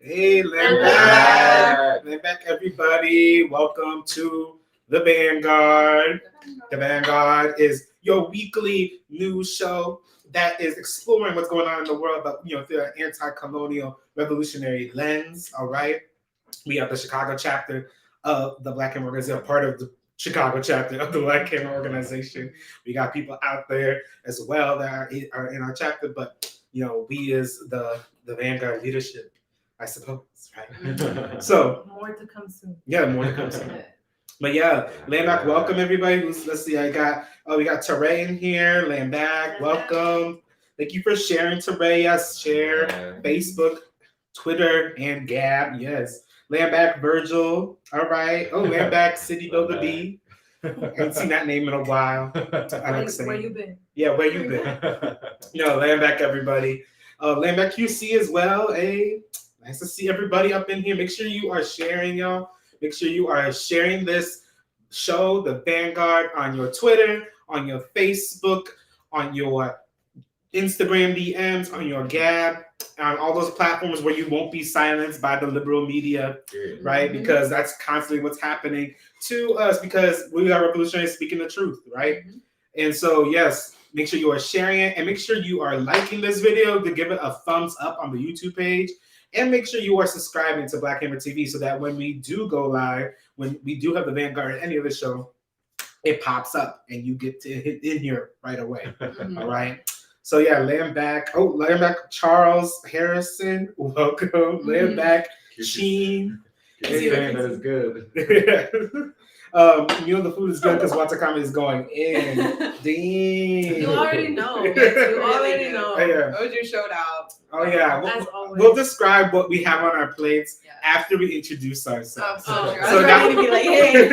Hey, land back. Land back, everybody. Welcome to the Vanguard. The Vanguard is your weekly news show that is exploring what's going on in the world, but through an anti-colonial revolutionary lens. All right. We have the Chicago chapter of the Black Hammer Organization, part of the Chicago chapter of the Black Hammer Organization. We got people out there as well that are in our chapter, but we as the Vanguard leadership, I suppose, right? So more to come soon. Yeah, more to come soon. But yeah, Landback, welcome everybody. Let's see, we got Teray in here. Landback, welcome. Thank you for sharing, Teray. Yes, share Facebook, Twitter, and Gab. Yes. Landback, Virgil. All right. Oh, Landback, City Builder B. I haven't seen that name in a while. Where you been? Yeah, where you been? Landback, everybody. Landback QC as well. Hey, nice to see everybody up in here. Make sure you are sharing, y'all. Make sure you are sharing this show, the Vanguard, on your Twitter, on your Facebook, on your Instagram DMs, on your Gab, on all those platforms where you won't be silenced by the liberal media, right? Mm-hmm. Because that's constantly what's happening to us because we are revolutionaries speaking the truth, right? Mm-hmm. And so, yes, make sure you are sharing it and make sure you are liking this video to give it a thumbs up on the YouTube page. And make sure you are subscribing to Black Hammer TV so that when we do go live, when we do have the Vanguard or any other show, it pops up and you get to hit in here right away. Mm-hmm. All right. So yeah, Landback Charles Harrison, welcome. Mm-hmm. Landback Sheen. Saying that is good. The food is good because Watakami is going in. Damn. You already know. You already know. Oh, yeah. Oju showed out. Oh yeah. We'll describe what we have on our plates after we introduce ourselves. So that would be like, hey.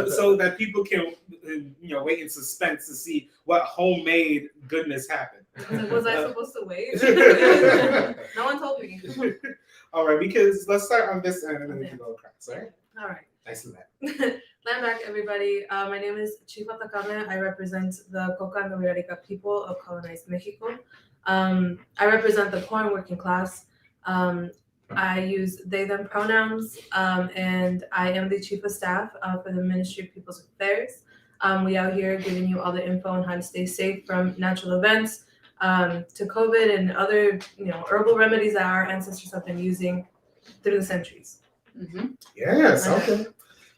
So that people can wait in suspense to see what homemade goodness happened. Was I supposed to wait? No one told me. All right, because let's start on this end and then we can go across, right? All right. Nice of that. Land back, everybody. My name is Chief Watakame. I represent the Coca and Rica people of colonized Mexico. I represent the poor and working class. I use they, them pronouns, and I am the chief of staff for the Ministry of People's Affairs. We out here giving you all the info on how to stay safe from natural events to COVID and other, herbal remedies that our ancestors have been using through the centuries. Mm-hmm. Yes, okay.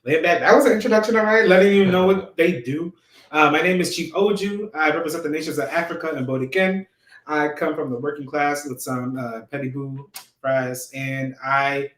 That was an introduction, all right, letting you know what they do. My name is Chief Oju. I represent the nations of Africa and Bodiken. I come from the working class with some petty boo fries, and I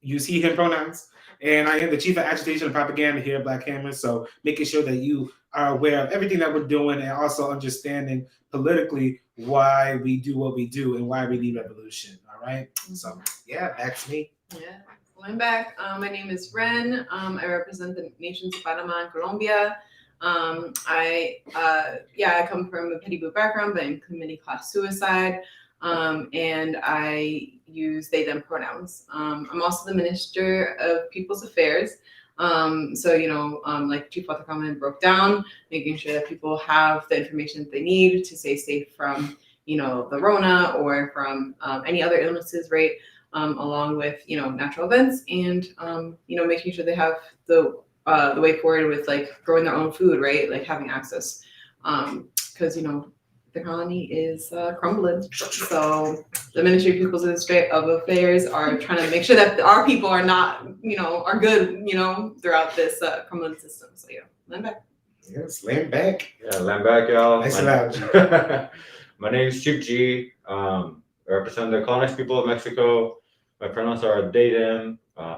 use he, him pronouns. And I am the chief of agitation and propaganda here at Black Hammer. So making sure that you are aware of everything that we're doing and also understanding politically why we do what we do and why we need revolution. All right. So yeah, back to me. Yeah. I'm back. My name is Ren. I represent the nations of Panama and Colombia. I come from a petty boot background, but in community class suicide. And I use they, them pronouns. I'm also the Minister of People's Affairs. Like Chief Watakame broke down, making sure that people have the information that they need to stay safe from, the Rona or from any other illnesses, right? Along with, natural events and, making sure they have the way forward with like growing their own food, right? Like having access. Because, the colony is crumbling. So the Ministry of People's Affairs are trying to make sure that our people are not, are good, throughout this crumbling system. So yeah, land back. Yes, land back. Yeah, land back, y'all. Nice loud. My name is Chief G. I represent the colonized people of Mexico. My pronouns are they, them. I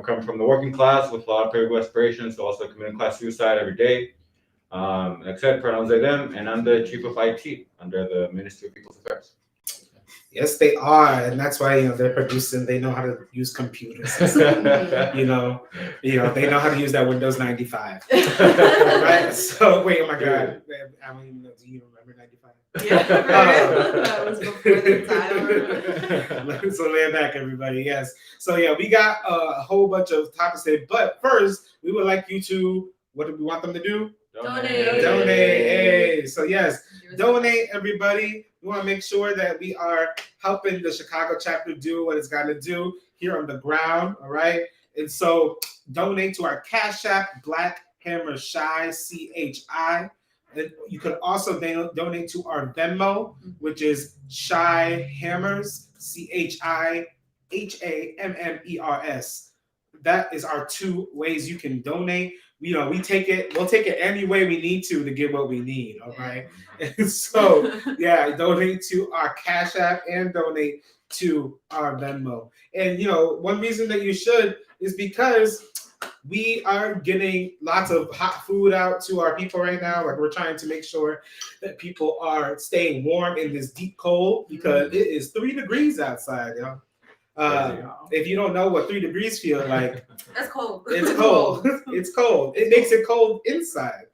come from the working class with a lot of political aspirations, so also committing class suicide every day. Like I said, pronouns they, them, and I'm the chief of IT under the Ministry of People's Affairs. Yes, they are, and that's why they're producing. They know how to use computers. They know how to use that Windows 95. Right? So wait, oh my God, I don't even know. Do you remember 95? Yeah, right. That was before the time. So lay back, everybody. Yes. So yeah, we got a whole bunch of topics today, but first we would like you to. What do we want them to do? Donate. Hey. So yes, donate, everybody. We want to make sure that we are helping the Chicago chapter do what it's got to do here on the ground. All right. And so donate to our Cash App, Black Hammer Shy, CHI. And you can also donate to our Venmo, which is Shy Hammers, CHIHAMMERS. That is our two ways you can donate. We'll take it any way we need to get what we need. All right. And so, yeah, donate to our Cash App and donate to our Venmo. And, one reason that you should is because we are getting lots of hot food out to our people right now. Like, we're trying to make sure that people are staying warm in this deep cold because it is 3 degrees outside, y'all. If you don't know what 3 degrees feel like, that's cold. It's cold. It's cold. It makes it cold inside,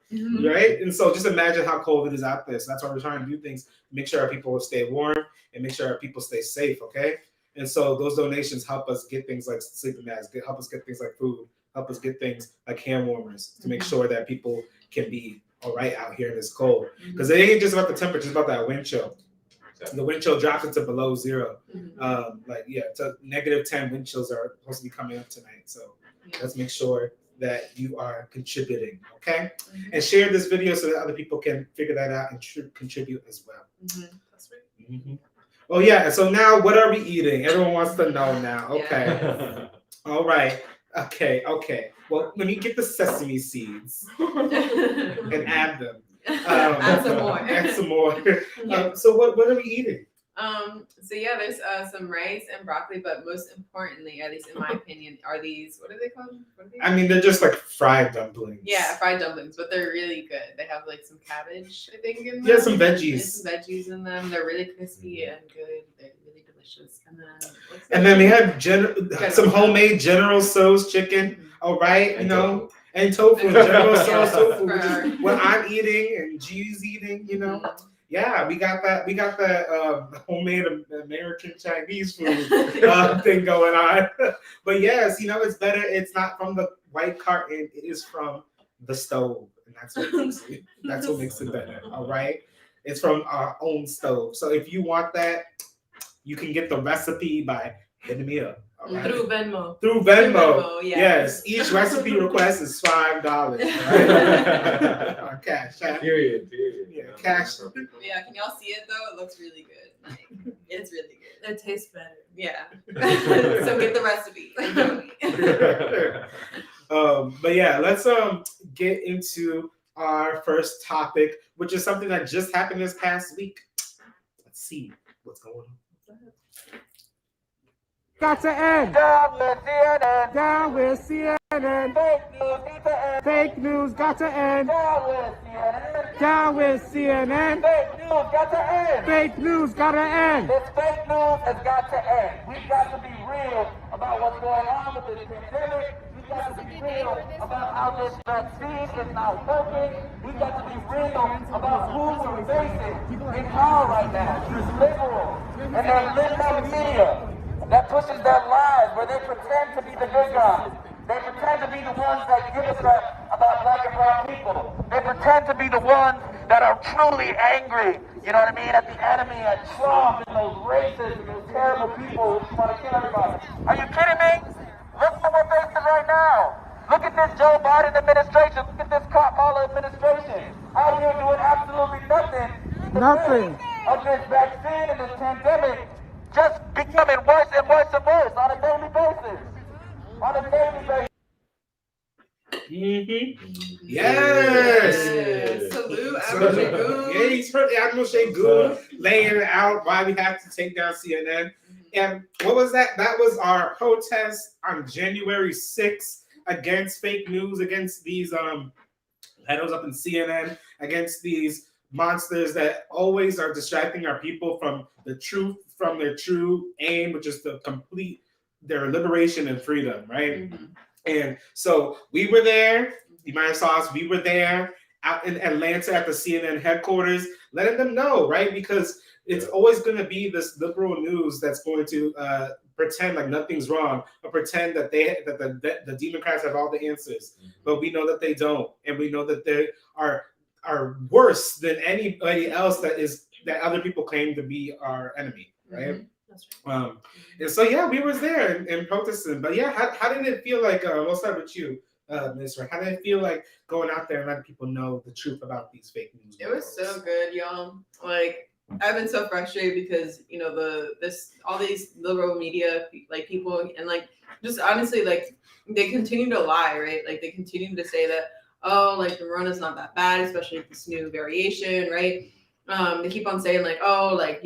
right? And so just imagine how cold it is out there. So that's why we're trying to do things, make sure our people will stay warm and make sure our people stay safe, okay? And so those donations help us get things like sleeping masks, help us get things like food, help us get things like hand warmers to make sure that people can be all right out here in this cold. Because it ain't just about the temperature, it's about that wind chill. The wind chill drops into below zero. To -10 wind chills are supposed to be coming up tonight. So let's make sure that you are contributing, okay? And share this video so that other people can figure that out and contribute as well. That's right. Oh yeah, so now what are we eating? Everyone wants to know now. Okay. Yeah. All right. Okay. Well, let me get the sesame seeds and add them. Add some more. Add some more. So what are we eating? There's some rice and broccoli, but most importantly, at least in my opinion, are these, what are they called? I mean, they're just like fried dumplings. Yeah, fried dumplings, but they're really good. They have like some cabbage, I think, in them. Yeah, some veggies. There's some veggies in them. They're really crispy and good. They're really delicious. And then we have some homemade General Tso's chicken. All right, And and tofu, General Tso's tofu, For which is what I'm eating and G's eating. Yeah, we got that homemade American Chinese food thing going on. But yes, it's better. It's not from the white carton. It is from the stove, and that's what makes it better. All right, it's from our own stove. So if you want that, you can get the recipe by hitting me up. All right? Through Venmo. Through Venmo. Yes. Each recipe request is $5. Right? On Cash App. Period. Yeah, Cash. Yeah, can y'all see it though? It looks really good. Like, it's really good. It tastes better. Yeah. So get the recipe. But yeah, let's get into our first topic, which is something that just happened this past week. Let's see what's going on. Got to end. Down with CNN. Down with CNN. Fake news got to end. Down with CNN. Fake news got to end. Fake news got to end. This fake news has got to end. We've got to be real about what's going on with this pandemic. We've got to be real about how this vaccine is not working. We've got to be real about who we're facing in power right now. These liberals and their liberal media that pushes their lies, where they pretend to be the good guys. They pretend to be the ones that give us that about black and brown people. They pretend to be the ones that are truly angry, at the enemy, at Trump and those racists and those terrible people who want to kill everybody. Are you kidding me? Look at what we're facing right now. Look at this Joe Biden administration. Look at this Kamala administration. Out here doing absolutely nothing. Nothing. Of this vaccine and this pandemic. Just becoming worse and worse and worse on a daily basis. Yes. Salute, Admiral Shagun. Yeah, he's heard Admiral Shagun laying it out why we have to take down CNN. And what was that? That was our protest on January 6th against fake news, against these headers up in CNN, against these monsters that always are distracting our people from the truth, from their true aim, which is to complete their liberation and freedom, right? And so we were there. You might have saw us. We were there out in Atlanta at the CNN headquarters, letting them know, right? Because it's always going to be this liberal news that's going to pretend like nothing's wrong, or pretend that the Democrats have all the answers, but we know that they don't, and we know that they are worse than anybody else that is that other people claim to be our enemy, right? That's right. And so yeah, we was there and protesting. But yeah, how did it feel like? We'll start with you, Minister. How did it feel like going out there and letting people know the truth about these fake news? It was so good, y'all. Like, I've been so frustrated because all these liberal media like people and like just honestly like they continue to lie, right? Like they continue to say that like the Rona is not that bad, especially with this new variation, right? They keep on saying like like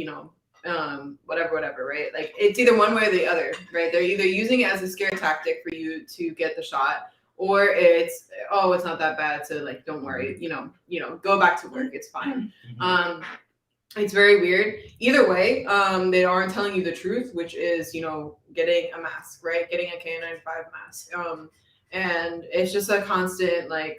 whatever, right? Like it's either one way or the other, right? They're either using it as a scare tactic for you to get the shot, or it's it's not that bad, so like don't worry, go back to work, it's fine. It's very weird. Either way, they aren't telling you the truth, which is, getting a mask, right? Getting a K95 mask. And it's just a constant, like,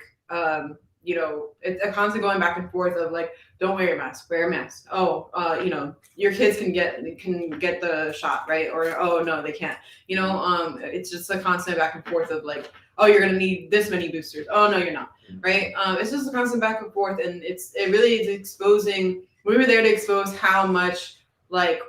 it's a constant going back and forth of like, don't wear your mask, wear a mask. Your kids can get the shot, right? Or, oh no, they can't. It's just a constant back and forth of like, oh, you're gonna need this many boosters. Oh no, you're not, right? It's just a constant back and forth, and it really is exposing. We were there to expose how much like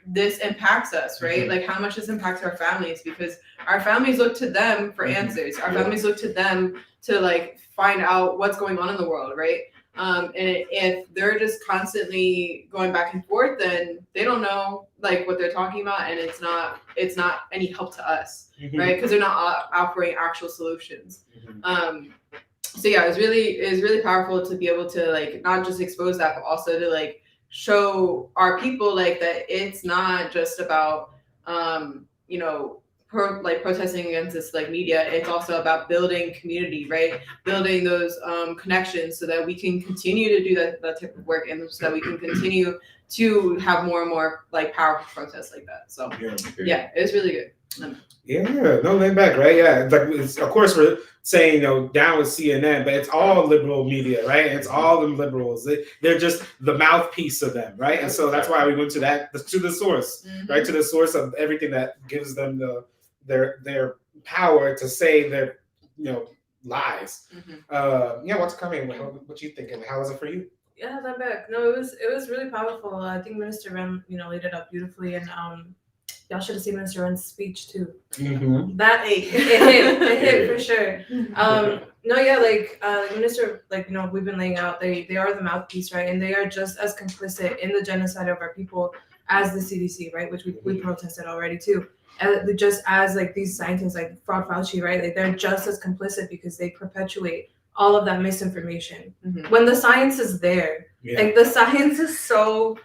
this impacts us, right? Like how much this impacts our families, because our families look to them for answers. Our families look to them to like find out what's going on in the world, right? And if they're just constantly going back and forth, then they don't know like what they're talking about, and it's not any help to us, right? Because they're not offering actual solutions. So yeah, it was really powerful to be able to like not just expose that, but also to like show our people like that it's not just about protesting against this like media. It's also about building community, right? Building those connections so that we can continue to do that type of work, and so that we can continue to have more and more like powerful protests like that. So yeah, it was really good. Yeah, no laying back, right? Yeah, of course we're saying down with CNN, but it's all liberal media, right? It's all them liberals. They're just the mouthpiece of them, right? And so that's why we went to the source, right? To the source of everything that gives them their power to say their lies. What's coming? What you thinking? How was it for you? Yeah, that back. No, it was really powerful. I think Minister Rem, laid it up beautifully, and y'all should have seen Minister Ren's speech too. That it hit for sure. Minister, we've been laying out, they are the mouthpiece, right? And they are just as complicit in the genocide of our people as the CDC, right? Which we protested already too. Just as like these scientists like Fauci, right? Like they're just as complicit because they perpetuate all of that misinformation. When the science is there, like the science is so.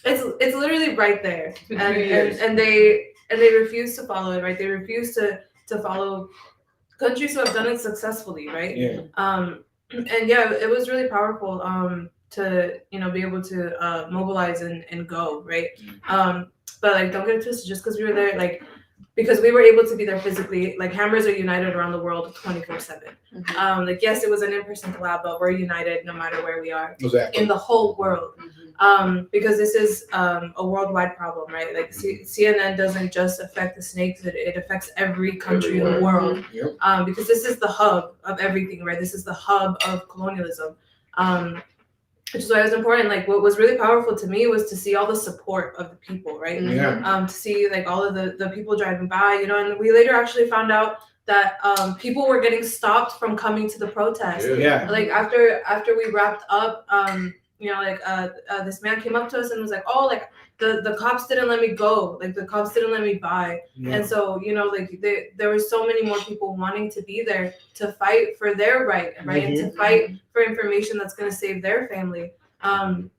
It's literally right there, and they refuse to follow it, right? They refuse to follow countries who have done it successfully, right? It was really powerful to be able to mobilize and go, right? But like don't get it twisted, just because we were there, like because we were able to be there physically, like Hammers are united around the world 24/7. Like yes, it was an in-person collab, but we're united no matter where we are in the whole world. Because this is a worldwide problem, right? Like CNN doesn't just affect the snakes; it affects every country in the world. Because this is the hub of everything, right? This is the hub of colonialism. Which is why it was important. Like what was really powerful to me was to see all the support of the people, right? To see like all of the people driving by, and we later actually found out that people were getting stopped from coming to the protest. Like after we wrapped up, this man came up to us and was like, oh, like the cops didn't let me go, like the cops didn't let me by. And so there were so many more people wanting to be there to fight for their right, and to fight for information that's going to save their family, and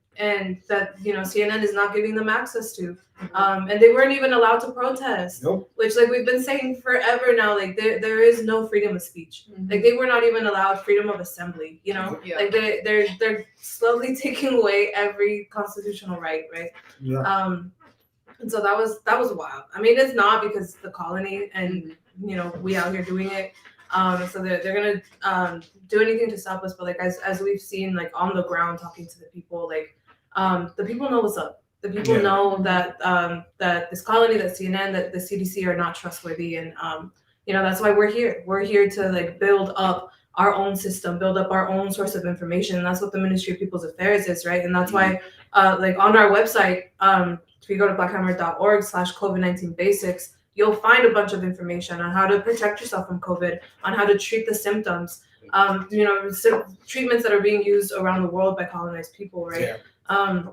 that CNN is not giving them access to, and they weren't even allowed to protest. Which like we've been saying forever now, like there is no freedom of speech. Like they were not even allowed freedom of assembly. Like they're slowly taking away every constitutional right. And so that was wild. I mean, it's not because the colony and we out here doing it. So they're gonna do anything to stop us, but like as we've seen, like on the ground talking to the people, like the people know what's up. The people know that that this colony, that CNN, that the CDC are not trustworthy, and that's why we're here. We're here to like build up our own system, build up our own source of information. And that's what the Ministry of People's Affairs is, right? And that's why, like on our website, if you go to blackhammer.org/COVID-19 basics, you'll find a bunch of information on how to protect yourself from COVID, on how to treat the symptoms, treatments that are being used around the world by colonized people, right? Yeah.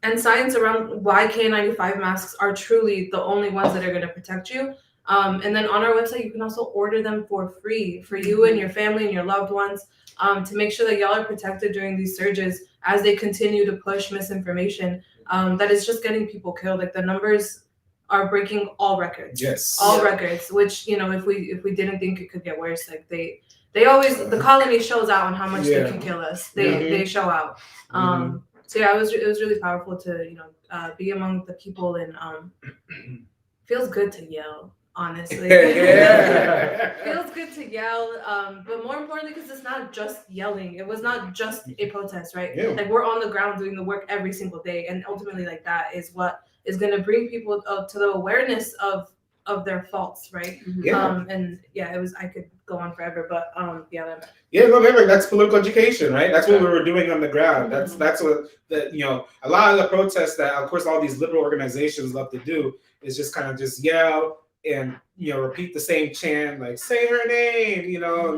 And science around why K95 masks are truly the only ones that are going to protect you. And then on our website, you can also order them for free for you and your family and your loved ones, to make sure that y'all are protected during these surges as they continue to push misinformation that is just getting people killed. Like the numbers are breaking all records. Yes. All records, which, if we didn't think it could get worse, like they always, the colony shows out on how much they can kill us. They show out. So yeah, it was really powerful to be among the people, and feels good to yell, honestly. Feels good to yell, but more importantly, because it's not just yelling. It was not just a protest, right? Yeah. Like we're on the ground doing the work every single day, and ultimately, like that is what is going to bring people up to the awareness of their faults, right? Yeah. And yeah, it was. I could go on forever, but remember, that's political education, right? That's what we were doing on the ground. That's what a lot of the protests that, of course, all these liberal organizations love to do is just kind of just yell and repeat the same chant, like say her name,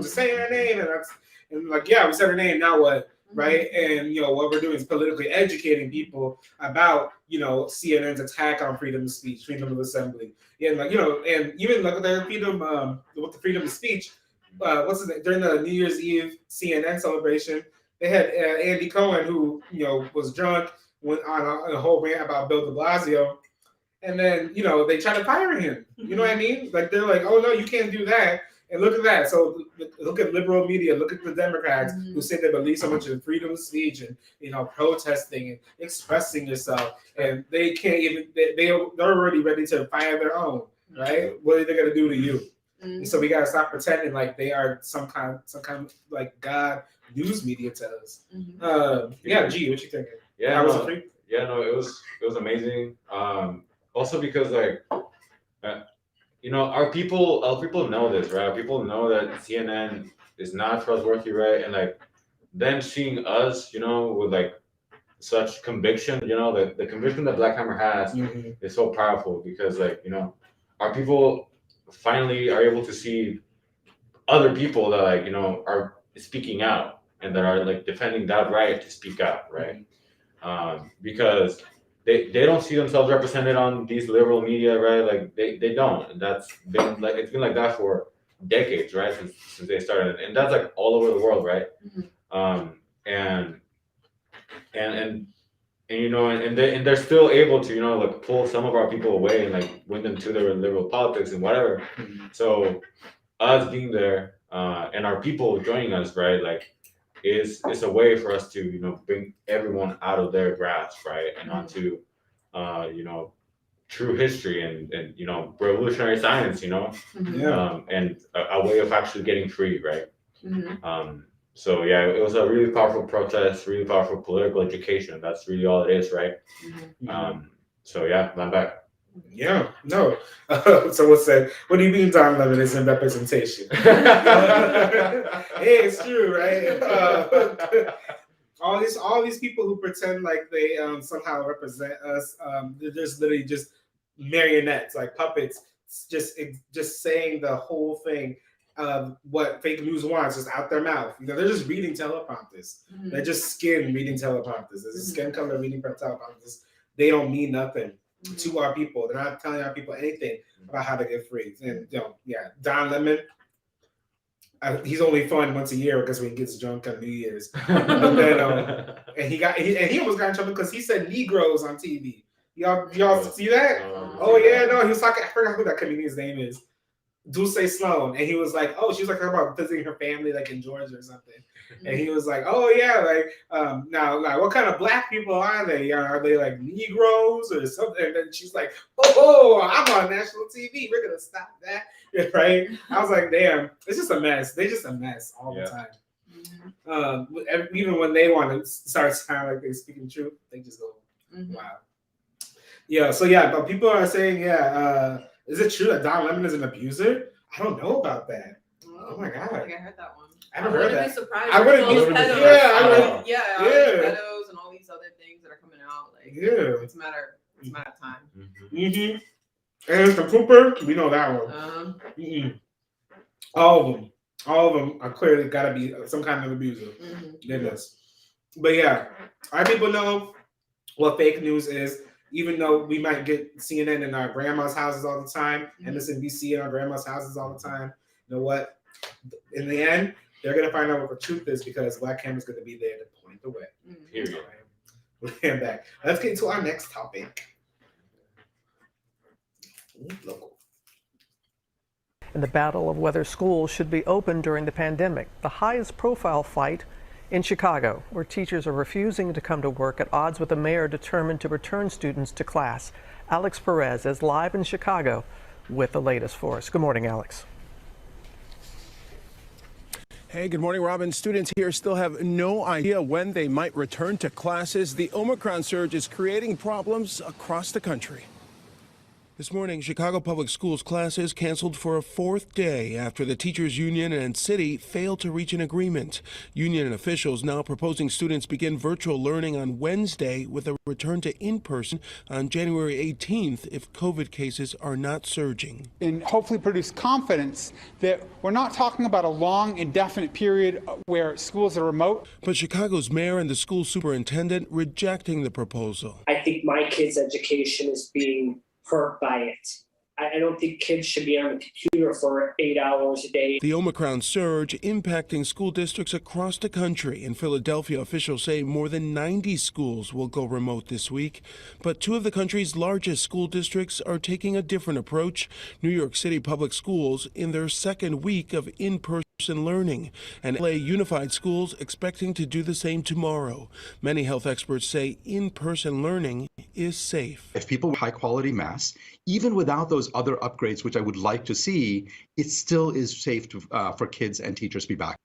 just say her name, and we said her name, now what? Right? And what we're doing is politically educating people about CNN's attack on freedom of speech, freedom of assembly, and and even like the freedom with the freedom of speech. What's his name? During the New Year's Eve CNN celebration, they had Andy Cohen, who was drunk, went on a whole rant about Bill de Blasio, and then they try to fire him. You know what I mean? Like they're like, oh no, you can't do that. And look at that. So look at liberal media. Look at the Democrats who say they believe so much in freedom of speech and protesting and expressing yourself, and they can't even. They're already ready to fire their own. Right? What are they gonna do to you? And so we gotta stop pretending like they are some kind of like God news media to us. G, what you thinking? Yeah, it was amazing. Also because our people know this, right? Our people know that CNN is not trustworthy, right? And like then seeing us, with like such conviction, the conviction that Black Hammer has is so powerful because our people finally are able to see other people that are speaking out and that are like defending that right to speak out, right? Because they don't see themselves represented on these liberal media, right? Like they don't, and that's been like it's been like that for decades, right? Since they started, and that's like all over the world, right? And they're still able to like pull some of our people away and like win them to their liberal politics and whatever. So us being there and our people joining us, right? Like is a way for us to bring everyone out of their grasp, right, and onto true history and revolutionary science, and a way of actually getting free, right? So yeah, it was a really powerful protest, really powerful political education. That's really all it is, right? So yeah, I'm back. Yeah, no. Someone said, "What do you mean Don Lemon isn't representation?" Hey, it's true, right? All these people who pretend like they somehow represent us, they're just literally just marionettes, like puppets, just saying the whole thing. What fake news wants is out their mouth. They're just reading teleprompters. They're just skin reading teleprompters. There's a skin color reading teleprompters. They don't mean nothing to our people. They're not telling our people anything about how to get free. And Don Lemon, he's only fun once a year because when he gets drunk on New Year's. And then, and he almost got in trouble because he said Negroes on TV. Y'all see that? Oh yeah, no, he was talking. I forgot who that comedian's name is. Dulce Sloan, and he was like, "Oh, she was like talking about visiting her family, like in Georgia or something." And he was like, "Oh yeah, like now, what kind of black people are they? Are they like Negroes or something?" And then she's like, "Oh, I'm on national TV. We're gonna stop that, right?" I was like, "Damn, it's just a mess. They're just a mess all the time." Even when they want to start sounding like they're speaking truth, they just go, "Wow." Yeah. So but people are saying, is it true that Don Lemon is an abuser? I don't know about that. Oh my God. I think I heard that one. I haven't heard wouldn't be that. surprised. I wouldn't All be those surprised. pedos. Yeah, I would- would. Yeah, Yeah. pedos and all these other things that are coming out. Like, Yeah. it's a matter of time. Mm-hmm. And the Cooper, we know that one. Mm-mm. All of them are clearly got to be some kind of abuser. Goodness. But yeah, our people know what fake news is. Even though we might get CNN in our grandma's houses all the time, MSNBC in our grandma's houses all the time. You know what? In the end, they're gonna find out what the truth is because Black Camera's gonna be there to point the way. Period. We'll get back. Let's get to our next topic. Local. In the battle of whether schools should be open during the pandemic, the highest profile fight in Chicago, where teachers are refusing to come to work at odds with the mayor determined to return students to class. Alex Perez is live in Chicago with the latest for us. Good morning, Alex. Hey, good morning, Robin. Students here still have no idea when they might return to classes. The Omicron surge is creating problems across the country. This morning, Chicago Public Schools classes canceled for a fourth day after the teachers union and city failed to reach an agreement. Union officials now proposing students begin virtual learning on Wednesday with a return to in-person on January 18th if COVID cases are not surging. And hopefully produce confidence that we're not talking about a long, indefinite period where schools are remote. But Chicago's mayor and the school superintendent rejecting the proposal. I think my kids' education is being hurt by it. I don't think kids should be on the computer for 8 hours a day. The Omicron surge impacting school districts across the country. In Philadelphia, officials say more than 90 schools will go remote this week. But two of the country's largest school districts are taking a different approach. New York City Public Schools in their second week of in-person learning, and LA Unified Schools expecting to do the same tomorrow. Many health experts say in-person learning is safe. If people wear high-quality masks, even without those other upgrades, which I would like to see, it still is safe to, for kids and teachers to be back.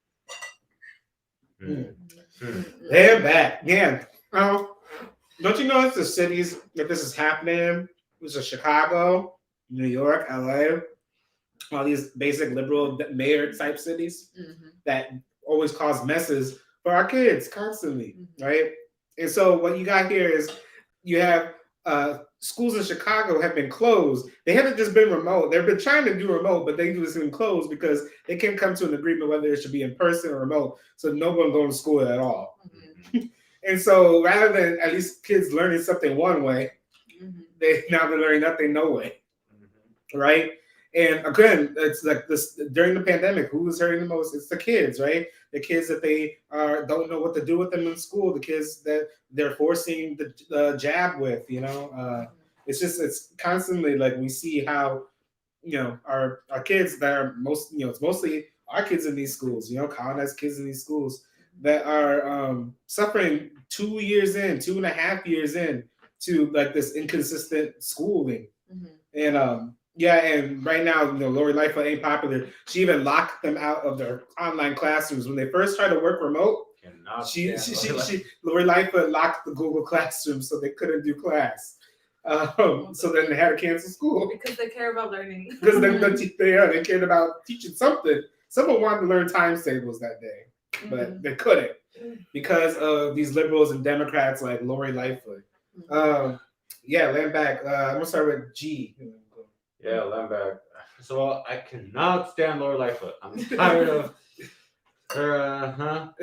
They're back. Yeah. Don't you know it's the cities that this is happening? This is Chicago, New York, LA, all these basic liberal mayor type cities that always cause messes for our kids constantly, right? And so what you got here is you have schools in Chicago have been closed. They haven't just been remote. They've been trying to do remote, but they've just been closed because they can't come to an agreement whether it should be in person or remote. So no one going to school at all. And so rather than at least kids learning something one way, they're learning nothing no way, right? And again, it's like this during the pandemic, who was hurting the most? It's the kids, right? The kids that they don't know what to do with them in school, the kids that they're forcing the jab with, it's constantly like we see how, our kids that are it's mostly our kids in these schools, colonized kids in these schools that are suffering 2.5 years in to like this inconsistent schooling. And and right now, Lori Lightfoot ain't popular. She even locked them out of their online classrooms when they first tried to work remote. Lori Lightfoot locked the Google Classroom so they couldn't do class. So then they had to cancel school Because they care about learning. because they cared about teaching something. Someone wanted to learn times tables that day, but they couldn't because of these liberals and Democrats like Lori Lightfoot. Land back. I'm gonna start with G. Yeah, Lambeck. First of all, I cannot stand Lori Lightfoot. I'm tired of her.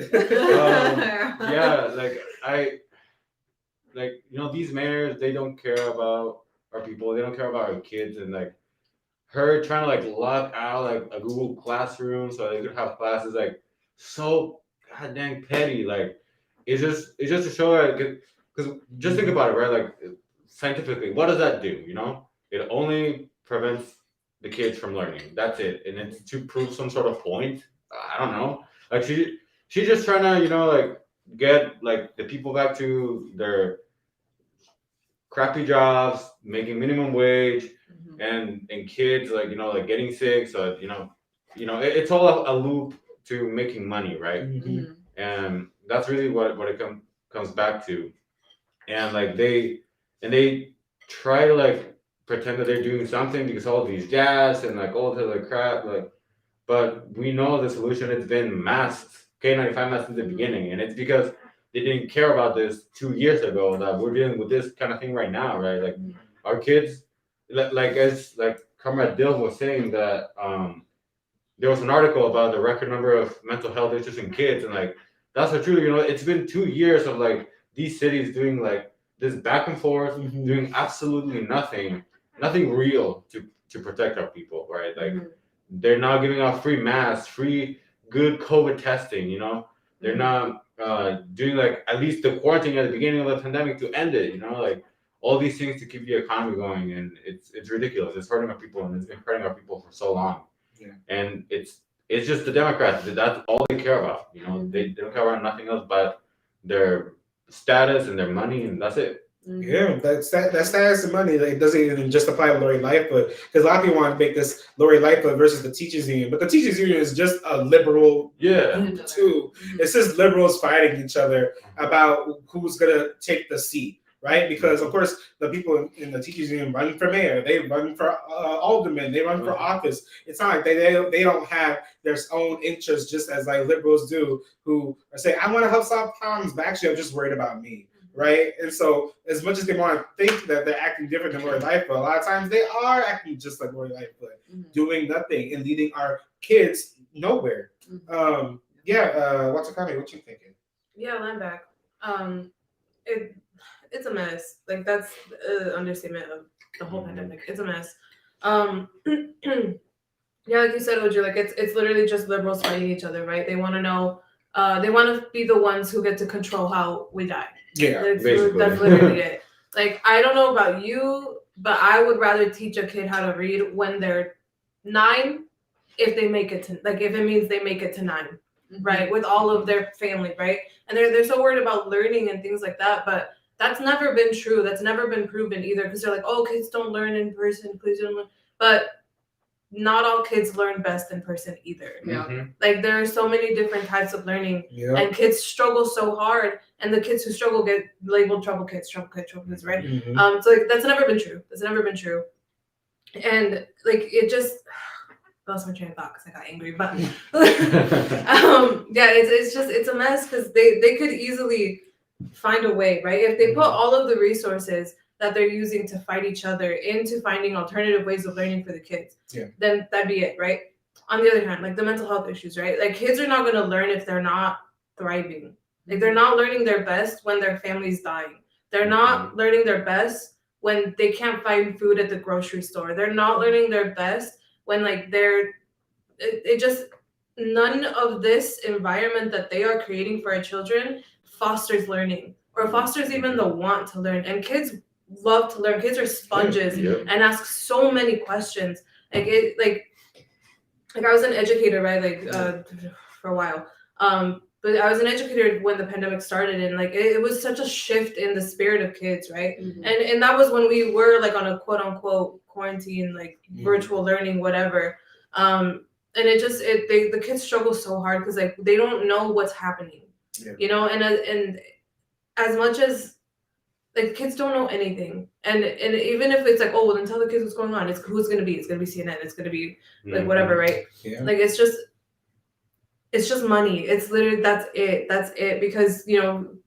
These mayors, they don't care about our people. They don't care about our kids, and like her trying to lock out a Google Classroom so they could have classes so goddamn petty. It's just to show because just think about it, right? Scientifically, what does that do? It only prevents the kids from learning. That's it. And it's to prove some sort of point. I don't know. She's just trying to, get the people back to their crappy jobs, making minimum wage, and kids getting sick. So it's all a loop to making money, right? And that's really what it comes back to. And they try to pretend that they're doing something because all these jazz and all the other crap, but we know the solution has been masks, K95 masks since the beginning, and it's because they didn't care about this 2 years ago that we're dealing with this kind of thing right now, right? Like our kids, as Comrade Dill was saying that there was an article about the record number of mental health issues in kids, and like that's so true. It's been 2 years of like these cities doing like this back and forth, doing absolutely nothing real to protect our people, right? Like they're not giving out free masks, free good COVID testing. They're not doing like at least the quarantine at the beginning of the pandemic to end it. Like all these things to keep the economy going, and it's ridiculous. It's hurting our people, and it's been hurting our people for so long. Yeah. And it's just the Democrats. That's all they care about. They don't care about nothing else but their status and their money, and that's it. Yeah, that status and money, like, doesn't even just apply to Lori Lightfoot, because a lot of people want to make this Lori Lightfoot versus the teachers union, but the teachers union is just a liberal too. It's just liberals fighting each other about who's gonna take the seat, right? Because of course the people in the teachers union run for mayor, they run for aldermen, they run for office. It's not like they don't have their own interests, just as like liberals do, who are saying, I want to help solve problems, but actually I'm just worried about me. Right, and so as much as they want to think that they're acting different than Lori Lightfoot, a lot of times they are acting just like Lori Lightfoot, doing nothing and leading our kids nowhere. What's a comment? What you thinking? Yeah, Landback. It's a mess. Like that's an understatement of the whole pandemic. It's a mess. Yeah, like you said, Oju, like it's literally just liberals fighting each other, right? They want to know. They want to be the ones who get to control how we die. Yeah, that's literally it. Like, I don't know about you, but I would rather teach a kid how to read when they're 9, if they make it to, like, if it means they make it to 9, right, with all of their family, right? And they're so worried about learning and things like that, but that's never been true. That's never been proven either, because they're like, oh, kids don't learn in person, please don't learn. But not all kids learn best in person either. Like there are so many different types of learning, and kids struggle so hard, and the kids who struggle get labeled trouble kids, right? So like that's never been true. And like it just lost my train of thought because I got angry. But it's a mess, because they could easily find a way, right? If they put all of the resources that they're using to fight each other into finding alternative ways of learning for the kids, then that'd be it, right? On the other hand, like the mental health issues, right? Like kids are not going to learn if they're not thriving. Like they're not learning their best when their family's dying. They're not learning their best when they can't find food at the grocery store. They're not learning their best when like none of this environment that they are creating for our children fosters learning or fosters even the want to learn. And kids love to learn. Kids are sponges and ask so many questions. Like I was an educator, right? Like for a while. But I was an educator when the pandemic started, and like it was such a shift in the spirit of kids, right? And that was when we were like on a quote unquote quarantine, like virtual learning, whatever. And the kids struggle so hard because like they don't know what's happening, and as much as like kids don't know anything, and even if it's like, oh well, then tell the kids what's going on. It's who's gonna be. It's gonna be CNN. It's gonna be like whatever, right? Like it's just money. It's literally that's it. Because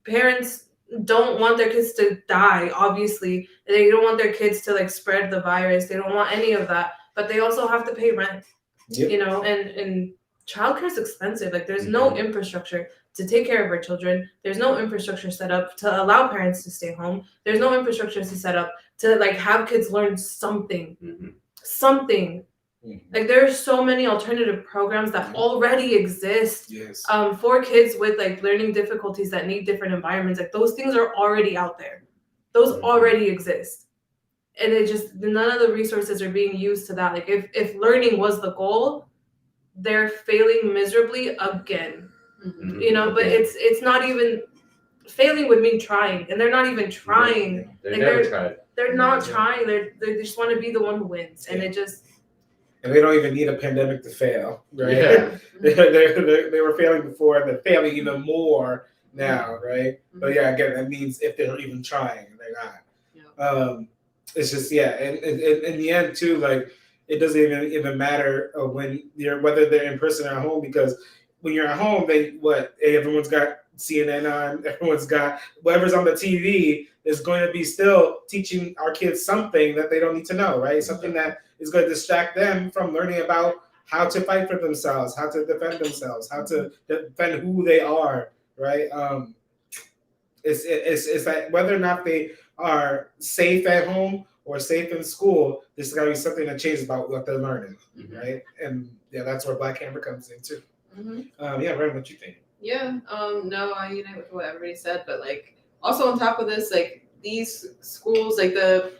parents don't want their kids to die. Obviously, they don't want their kids to like spread the virus. They don't want any of that. But they also have to pay rent. And childcare is expensive. Like there's no infrastructure to take care of our children. There's no infrastructure set up to allow parents to stay home. There's no infrastructure to set up to like have kids learn something. Like there are so many alternative programs that already exist for kids with like learning difficulties that need different environments. Like those things are already out there. Those already exist. And it just, none of the resources are being used to that. Like if learning was the goal, they're failing miserably again. But it's not even, failing would mean trying, and they're not even trying. They never tried. They're not trying. They just want to be the one who wins, and it just. And they don't even need a pandemic to fail, right? They were failing before, and they're failing even more now, right? But again, that means if they're even trying, they're not. It's just and in the end too, like it doesn't even matter when whether they're in person or at home, because when you're at home, everyone's got CNN on, everyone's got whatever's on the TV is going to be still teaching our kids something that they don't need to know, right? Something that is going to distract them from learning about how to fight for themselves, how to defend themselves, how to defend who they are, right? It's that whether or not they are safe at home or safe in school, there's got to be something that changes about what they're learning, right? And yeah, that's where Black Camera comes in too. Yeah, Ryan, what you think? Yeah, no, I unite with what everybody said, but like also on top of this, like these schools, like the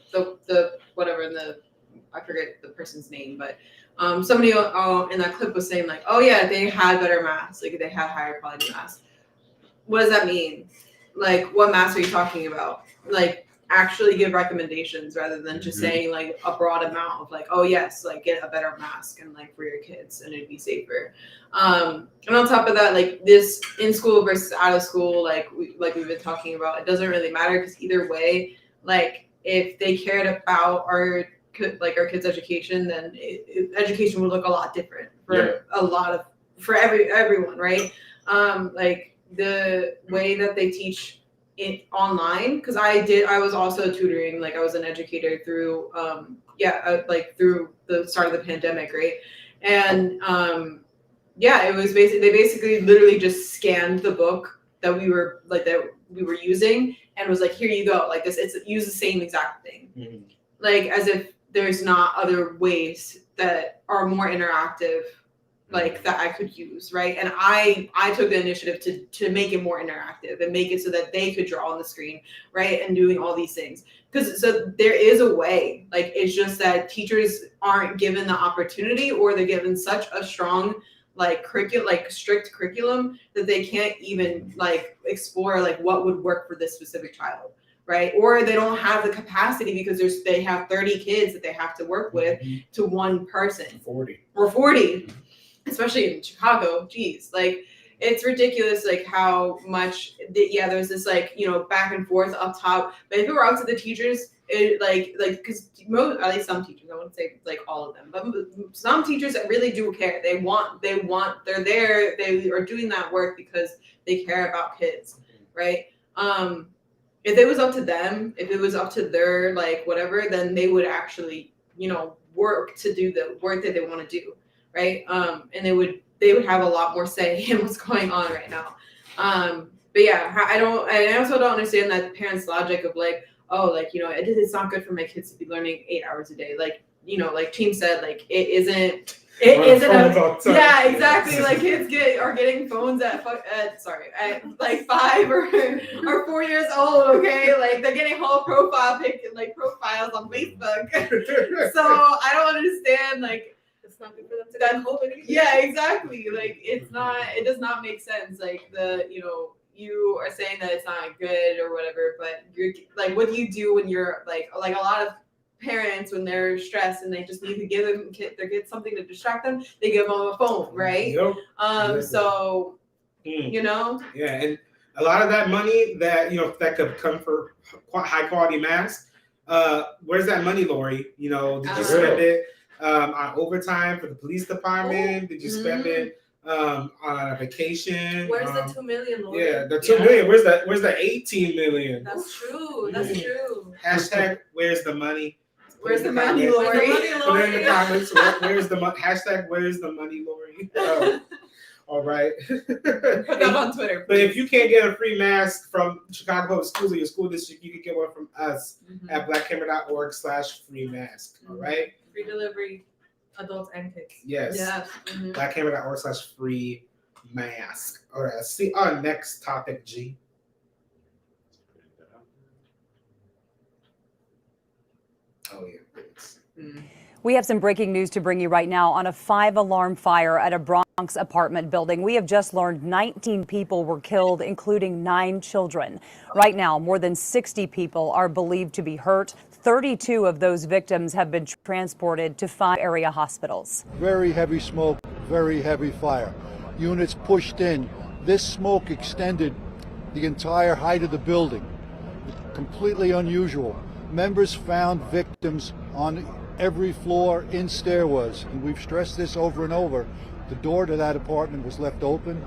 whatever, I forget the person's name, but somebody in that clip was saying like, oh yeah, they had better masks, like they had higher quality masks. What does that mean? Like, what masks are you talking about? Like, actually give recommendations rather than just saying like a broad amount of like, oh yes, like get a better mask and like for your kids and it'd be safer. And on top of that, like this in school versus out of school, like we've been talking about, it doesn't really matter because either way, like if they cared about our kids' education, then education would look a lot different for everyone, right? Like the way that they teach it online, because I was also tutoring, like I was an educator through through the start of the pandemic, right? And it was basically literally just scanned the book that we were using and was like, here you go, like this, it's use the same exact thing, like as if there's not other ways that are more interactive like that I could use, right? And I took the initiative to make it more interactive and make it so that they could draw on the screen, right? And doing all these things. Because so there is a way, like it's just that teachers aren't given the opportunity, or they're given such a strong strict curriculum that they can't even like explore like what would work for this specific child, right? Or they don't have the capacity because they have 30 kids that they have to work with to one person. 40. Especially in Chicago, geez, like it's ridiculous, like how much. There's this like back and forth up top. But if it were up to the teachers, it because at least some teachers, I wouldn't say like all of them, but some teachers that really do care. They're there. They are doing that work because they care about kids, right? If it was up to them, if it was up to their like whatever, then they would actually work to do the work that they want to do. Right. And they would have a lot more say in what's going on right now. But yeah, I also don't understand that parents' logic of like, oh, like, it's not good for my kids to be learning 8 hours a day. Like, like Team said, like it isn't yeah, exactly. Like kids are getting phones at like 5 or 4 years old. Okay. Like they're getting whole profiles on Facebook. So I don't understand, like, it's not good for them to get COVID. Yeah, exactly. Like it does not make sense. Like you are saying that it's not good or whatever, but you're like, what do you do when you're like a lot of parents when they're stressed and they just need to give their kids something to distract them, they give them a phone, right? Yep. So Yeah, and a lot of that money that that could come for high quality masks. Where's that money, Lori? Did you spend it on overtime for the police department? Did you spend it on a vacation? Where's the 2 million, Lori? Yeah, the 2 million. Where's the 18 million? That's true. That's true. Hashtag where's the money? Where's the money, Lori? Put it in the comments. Where's the money? Hashtag where's the money, Lori? All right. Put that on Twitter. But if you can't get a free mask from Chicago Public Schools or your school district, you can get one from us at blackhammer.org/free mask. All right. Free delivery, adults and kids. Yes. Yes. blackhammer.org/free mask. All right. Let's see our next topic, G. Oh yeah. We have some breaking news to bring you right now on a 5-alarm fire at a Bronx apartment building. We have just learned 19 people were killed, including 9 children. Right now, more than 60 people are believed to be hurt. 32 of those victims have been transported to 5 area hospitals. Very heavy smoke, very heavy fire. Units pushed in. This smoke extended the entire height of the building. Completely unusual. Members found victims on every floor in stairwells, and we've stressed this over and over. The door to that apartment was left open,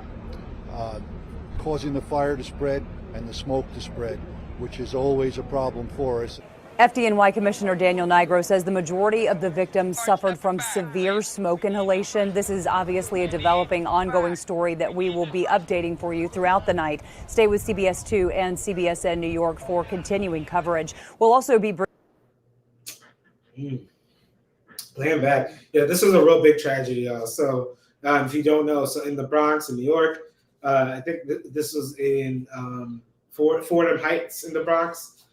causing the fire to spread and the smoke to spread, which is always a problem for us. FDNY Commissioner Daniel Nigro says the majority of the victims suffered from severe smoke inhalation. This is obviously a developing, ongoing story that we will be updating for you throughout the night. Stay with CBS 2 and CBSN New York for continuing coverage. We'll also be Playing back. Yeah, this was a real big tragedy, y'all. So if you don't know, so in the Bronx in New York, I think this was in Fordham Heights in the Bronx,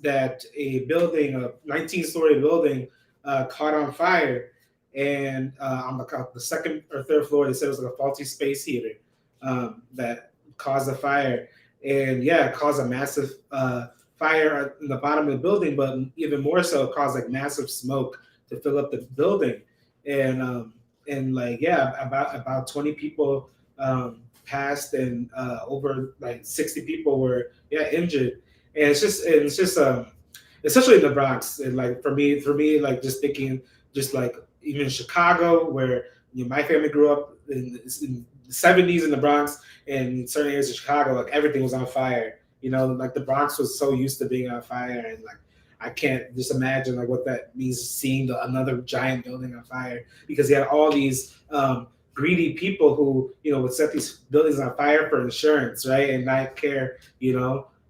that a building, a 19-story building, caught on fire. And on the second or third floor, they said it was like a faulty space heater that caused the fire. And yeah, it caused a massive fire in the bottom of the building, but even more so, it caused like massive smoke to fill up the building. And like, yeah, about 20 people passed, and over like 60 people were injured. And it's just especially in the Bronx, and like for me, like just thinking, just like even in Chicago, where my family grew up in the 70s in the Bronx, and in certain areas of Chicago, like everything was on fire. Like the Bronx was so used to being on fire, and like I can't just imagine like what that means, seeing another giant building on fire, because you had all these greedy people who would set these buildings on fire for insurance, right, and not care.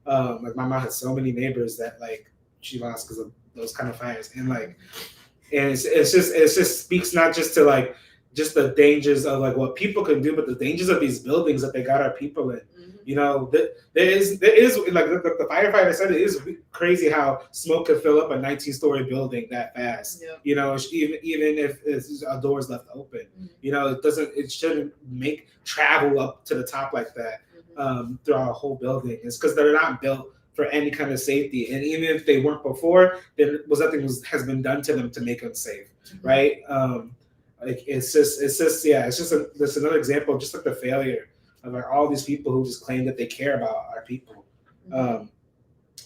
Like my mom had so many neighbors that like she lost because of those kind of fires, and it's just speaks not just to like just the dangers of like what people can do, but the dangers of these buildings that they got our people in. There is like the firefighter said, it is crazy how smoke could fill up a 19-story building that fast. Yeah. Even if a door is left open, it shouldn't make travel up to the top like that throughout a whole building. It's because they're not built for any kind of safety, and even if they weren't before, then nothing has been done to them to make them safe, right? Like it's just another example of just like the failure of like all these people who just claim that they care about our people.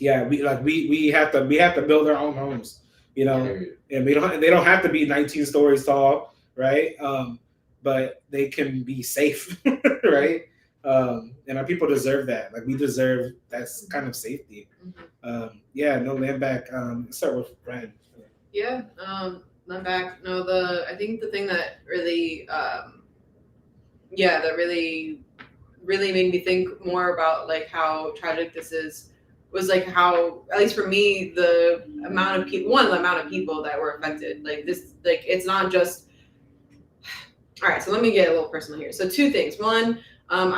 We have to build our own homes, and they don't have to be 19 stories tall, right? But they can be safe, right? And our people deserve that. Like we deserve that kind of safety. No, land back. Let's start with Brian. Yeah, land back. No, I think the thing that really, that really made me think more about like how tragic this is was like how, at least for me, the amount of people that were affected. Like this, like it's not just. All right, so let me get a little personal here. So two things. One, a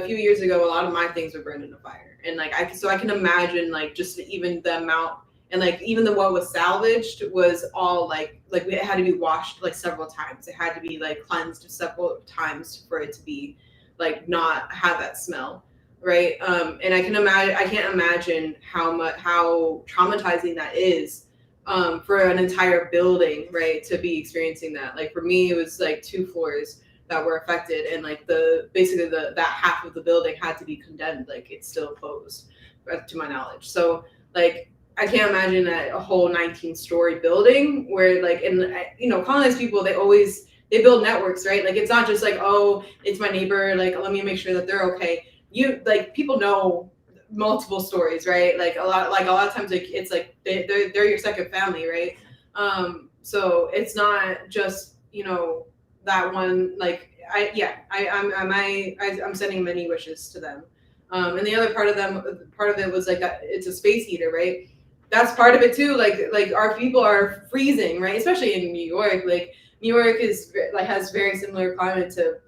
few years ago, a lot of my things were burned in a fire, and like I can imagine like just even the amount, and like even what was salvaged was all like it had to be washed like several times. It had to be like cleansed several times for it to be like not have that smell, right? And I can't imagine how traumatizing that is for an entire building, right, to be experiencing that. Like for me, it was like 2 floors that were affected, and like that half of the building had to be condemned. Like it's still closed, to my knowledge. So like I can't imagine that a whole 19-story building where like, and colonized people, they build networks, right? Like it's not just like, oh, it's my neighbor, like let me make sure that they're okay. People know multiple stories, right? Like a lot of times like it's like they're your second family, right? So it's not just that one. Like I'm sending many wishes to them. And the other part of it was like that it's a space heater, right? That's part of it too. Like our people are freezing, right? Especially in New York. Like New York has very similar climate to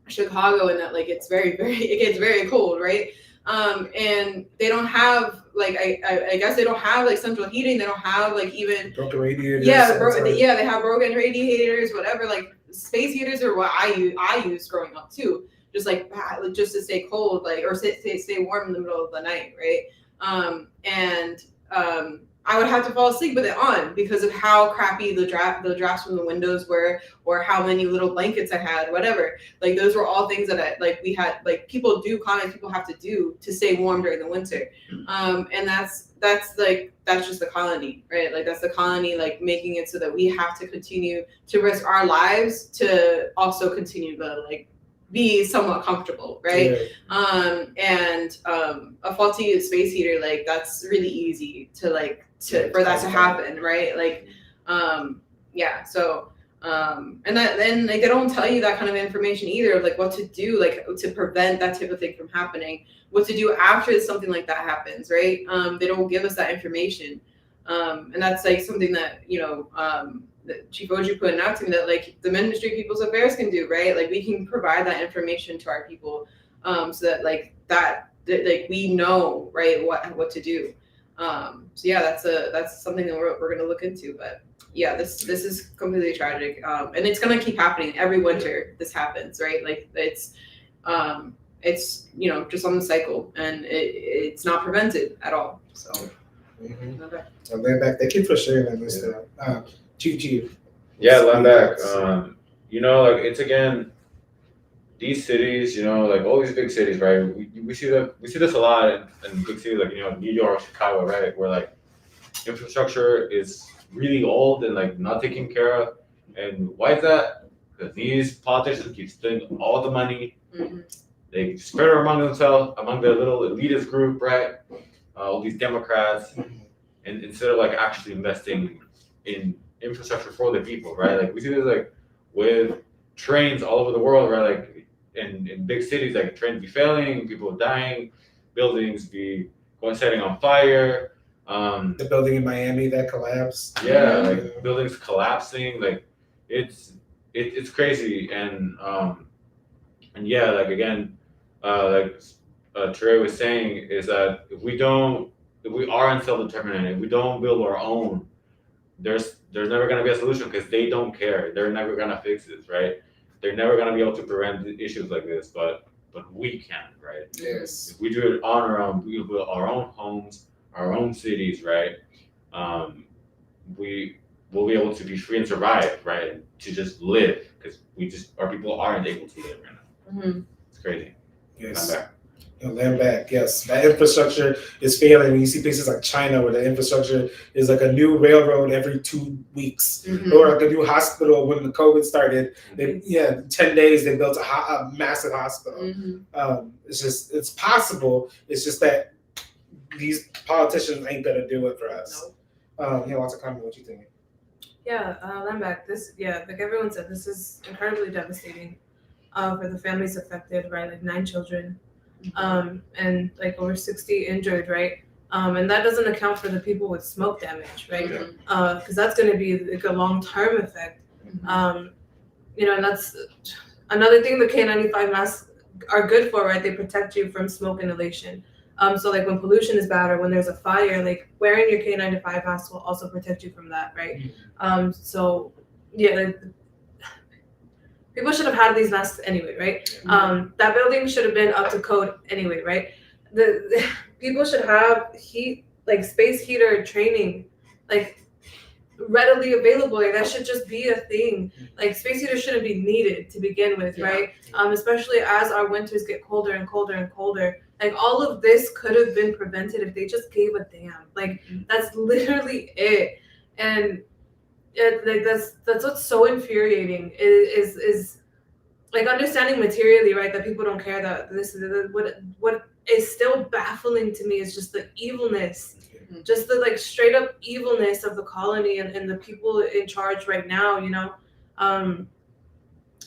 Chicago in that like it gets very cold, right? And they don't have like I guess they don't have like central heating. They don't have like even broken radiators. They have broken radiators, whatever. Like space heaters are what I used growing up too. Just to stay cold, like or stay warm in the middle of the night, right? I would have to fall asleep with it on because of how crappy the drafts from the windows were, or how many little blankets I had, whatever. Like those were all things that we had, like people have to do to stay warm during the winter. And that's just the colony, right? Like that's the colony, like making it so that we have to continue to risk our lives to also continue to like be somewhat comfortable, right? Yeah. And a faulty space heater, like that's really easy to for that to happen, right? Like, yeah. So, and then like they don't tell you that kind of information either, like what to do, like to prevent that type of thing from happening, what to do after something like that happens, right? They don't give us that information, and that's like something that that Chief Oji putting out to me that like the Ministry of People's Affairs can do, right? Like we can provide that information to our people, so that like we know, right, what to do. So yeah, that's something that we're gonna look into. But yeah, this is completely tragic, and it's gonna keep happening every winter. This happens, right? Like it's just on the cycle, and it's not prevented at all. So. Okay. Lambeck, thank you for sharing that stuff. Chief. Yeah, Lambeck. Like it's again, these cities, like all these big cities, right? We see this a lot in big cities like New York, Chicago, right? Where like infrastructure is really old and like not taken care of. And why is that? Because these politicians keep spending all the money. Mm-hmm. They spread it among themselves, among their little elitist group, right? All these Democrats, and instead of like actually investing in infrastructure for the people, right? Like we see this like with trains all over the world, right? Like in big cities, like trains be failing, people dying, buildings be setting on fire. The building in Miami that collapsed. Yeah, like buildings collapsing, like it's crazy, and yeah, like again, Trey was saying is that if we aren't self-determined, if we don't build our own, there's never going to be a solution because they don't care. They're never going to fix this, right? They're never going to be able to prevent issues like this, but we can, right? Yes. If we do it on our own, we build our own homes, our own cities, right? We will be able to be free and survive, right? To just live, because our people aren't able to live right now. Mm-hmm. It's crazy. Yes. Land back, yes. That infrastructure is failing. When you see places like China where the infrastructure is like a new railroad every 2 weeks, or like a new hospital. When the COVID started, 10 days they built a massive hospital. It's possible. It's just that these politicians ain't gonna do it for us. Lots of comment. What you think? Yeah, Lambeck, like everyone said, this is incredibly devastating for the families affected, right? Like 9 children. And like over 60 injured, right? And that doesn't account for the people with smoke damage, right? Because that's going to be like a long-term effect. And that's another thing the K95 masks are good for, right? They protect you from smoke inhalation. So like when pollution is bad or when there's a fire, like wearing your K95 mask will also protect you from that, right? So yeah, people should have had these masks anyway, right? That building should have been up to code anyway, right? The people should have space heater training, like readily available. Like that should just be a thing. Like space heaters shouldn't be needed to begin with, right? Especially as our winters get colder and colder and colder. Like all of this could have been prevented if they just gave a damn. Like that's literally it. And that's what's so infuriating is like understanding materially, right, that people don't care, that this what is still baffling to me is just the evilness, just the like straight up evilness of the colony and the people in charge right now, and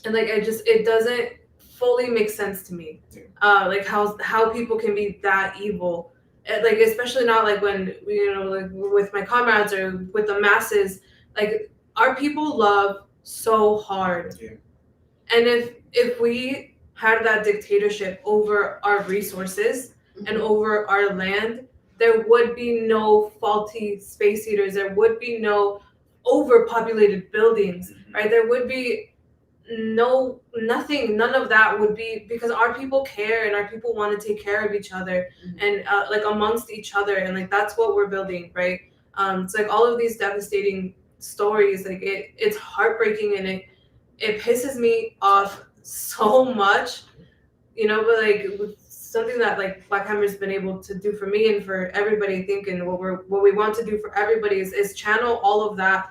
like it doesn't fully make sense to me, like how people can be that evil, like especially not like when like with my comrades or with the masses. Like our people love so hard, and if we had that dictatorship over our resources and over our land, there would be no faulty space heaters. There would be no overpopulated buildings, right? There would be none of that would be, because our people care and our people want to take care of each other and like amongst each other, and like that's what we're building, right? It's like all of these devastating stories, like it's heartbreaking, and it pisses me off so much, you know. But like with something that like Black Hammer's been able to do for me and for everybody, I think, and what we want to do for everybody is channel all of that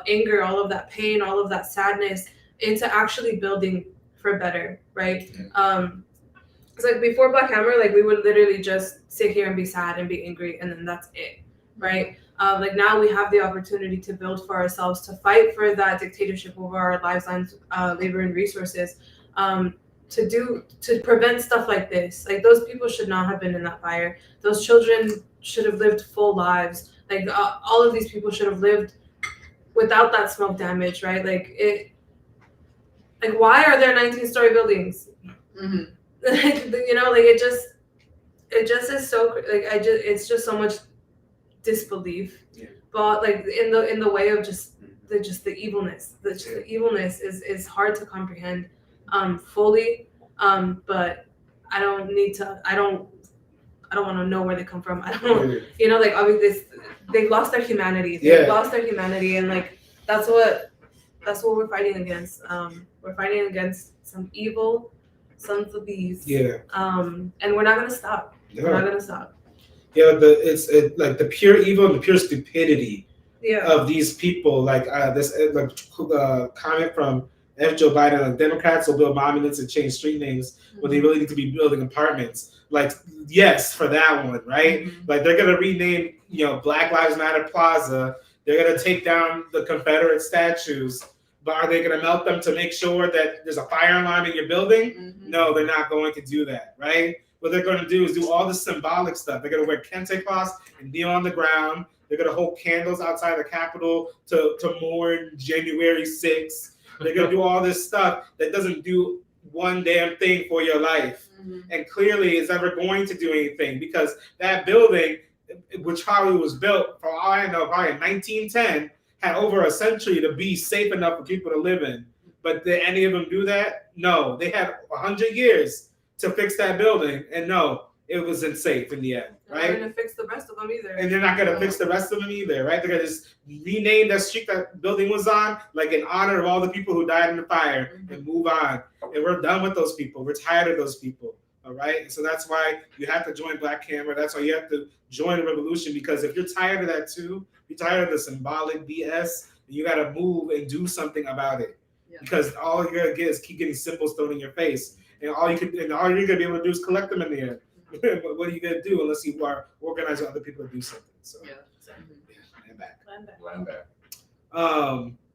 anger, all of that pain, all of that sadness into actually building for better, right? It's like before Black Hammer, like we would literally just sit here and be sad and be angry, and then that's it, right? Like now we have the opportunity to build for ourselves, to fight for that dictatorship over our lifelines, labor and resources, to prevent stuff like this. Like those people should not have been in that fire. Those children should have lived full lives. Like all of these people should have lived without that smoke damage, right? Like why are there 19-story buildings? You know, like it just is so like it's just so much disbelief, but like in the way of just the evilness. The evilness is hard to comprehend fully, but I don't want to know where they come from. I don't, you know, like obviously they've lost their humanity. They've lost their humanity, and like that's what we're fighting against. We're fighting against some evil sons of thieves. And we're not gonna stop. We're not gonna stop. It's like the pure evil and the pure stupidity of these people. Like this comment from F. Joe Biden, like Democrats will build monuments and change street names when they really need to be building apartments. Like, yes, for that one, right? Like they're gonna rename, you know, Black Lives Matter Plaza. They're gonna take down the Confederate statues, but are they gonna melt them to make sure that there's a fire alarm in your building? No, they're not going to do that, right? What they're going to do is do all the symbolic stuff. They're going to wear kente cloths and kneel on the ground. They're going to hold candles outside the Capitol to mourn January 6th. They're going to do all this stuff that doesn't do one damn thing for your life. And clearly it's never going to do anything, because that building, which probably was built, for all I know, probably in 1910, had over a century to be safe enough for people to live in. But did any of them do that? No. They had 100 years to fix that building, and no, it wasn't safe in the end, right? They're not gonna fix the rest of them either. And they're not gonna fix the rest of them either, right? They're gonna just rename that street that building was on, like in honor of all the people who died in the fire, and move on. And we're done with those people. We're tired of those people, all right? And so that's why you have to join Black Hammer. That's why you have to join the revolution, because if you're tired of that too, you're tired of the symbolic BS, you gotta move and do something about it. Because all you're gonna get is keep getting symbols thrown in your face. And all you're gonna be able to do is collect them in the end. But what are you gonna do unless you are organizing other people to do something? So land back.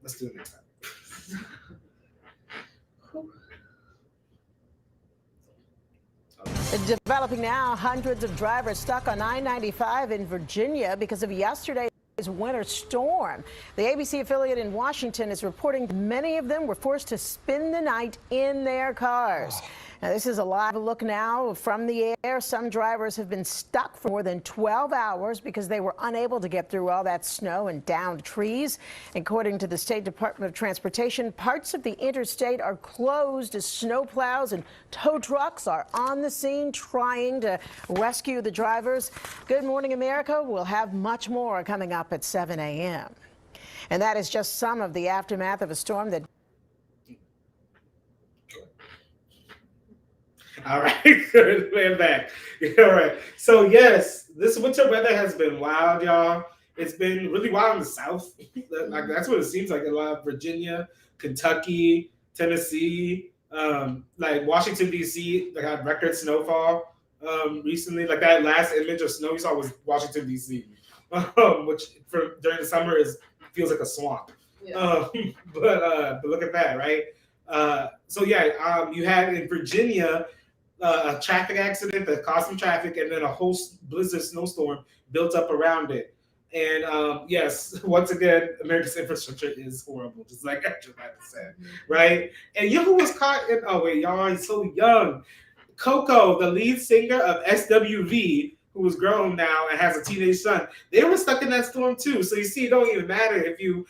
Let's do it next time. Developing now, hundreds of drivers stuck on I-95 in Virginia because of yesterday's winter storm. The ABC affiliate in Washington is reporting many of them were forced to spend the night in their cars. Now, this is a live look now from the air. Some drivers have been stuck for more than 12 hours because they were unable to get through all that snow and downed trees. According to the State Department of Transportation, parts of the interstate are closed as snowplows and tow trucks are on the scene trying to rescue the drivers. Good Morning America will have much more coming up at 7 a.m. And that is just some of the aftermath of a storm that All right, good. We're back. All right. So yes, this winter weather has been wild, y'all. It's been really wild in the South. Like that's what it seems like. A lot of Virginia, Kentucky, Tennessee, like Washington D.C. They had record snowfall recently. Like that last image of snow you saw was Washington D.C., which during the summer feels like a swamp. But look at that, right? So yeah, you had in Virginia a traffic accident that caused some traffic, and then a whole blizzard snowstorm built up around it. And yes, once again, America's infrastructure is horrible, just like Joe Biden said, right? And you know who was caught in? Oh wait, y'all are so young. Coco, the lead singer of SWV, who was grown now and has a teenage son, they were stuck in that storm too. So you see, it don't even matter if you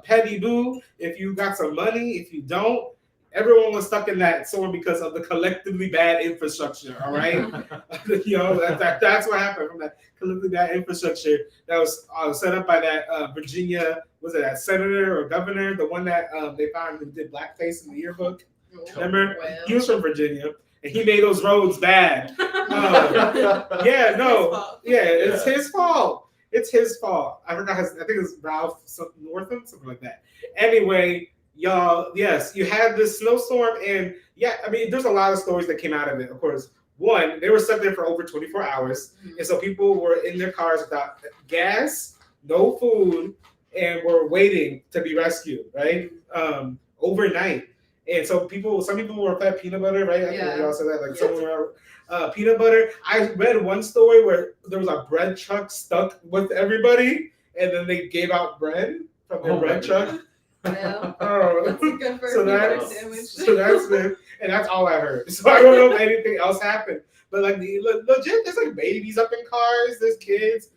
petty boo, if you got some money, if you don't. Everyone was stuck in that storm because of the collectively bad infrastructure. All right, that's what happened from that collectively bad infrastructure that was set up by that Virginia, was it that senator or governor, the one that they found who did blackface in the yearbook? Remember, he was from Virginia. And he made those roads bad. It's his fault. It's his fault. I forgot I think it's Ralph Northam, something like that. Anyway, y'all, yes, you had this snowstorm, and there's a lot of stories that came out of it. Of course, one, they were stuck there for over 24 hours, and so people were in their cars without gas, no food, and were waiting to be rescued, right? Overnight. And so some people were fed peanut butter, right? I think we all said that, like someone peanut butter. I read one story where there was a bread truck stuck with everybody, and then they gave out bread from their bread truck. That's good for so that's it, and that's all I heard. So I don't know if anything else happened, but like legit, there's like babies up in cars, there's kids,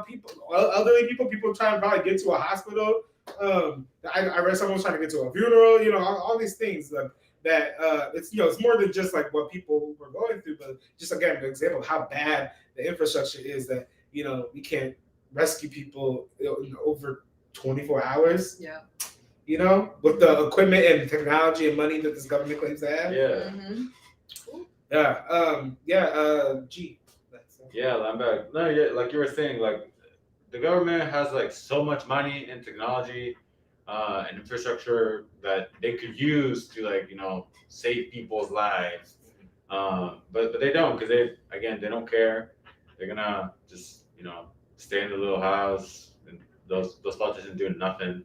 people, elderly people trying to probably get to a hospital. I read someone was trying to get to a funeral, all these things that it's it's more than just like what people were going through, but just again an example of how bad the infrastructure is that we can't rescue people in over 24 hours. Yeah. With the equipment and technology and money that this government claims to have. Yeah. G. Yeah, I'm back. No, yeah, like you were saying, like the government has like so much money and technology and infrastructure that they could use to save people's lives. But they don't, because they don't care. They're gonna just stay in the little house, and those politicians doing nothing.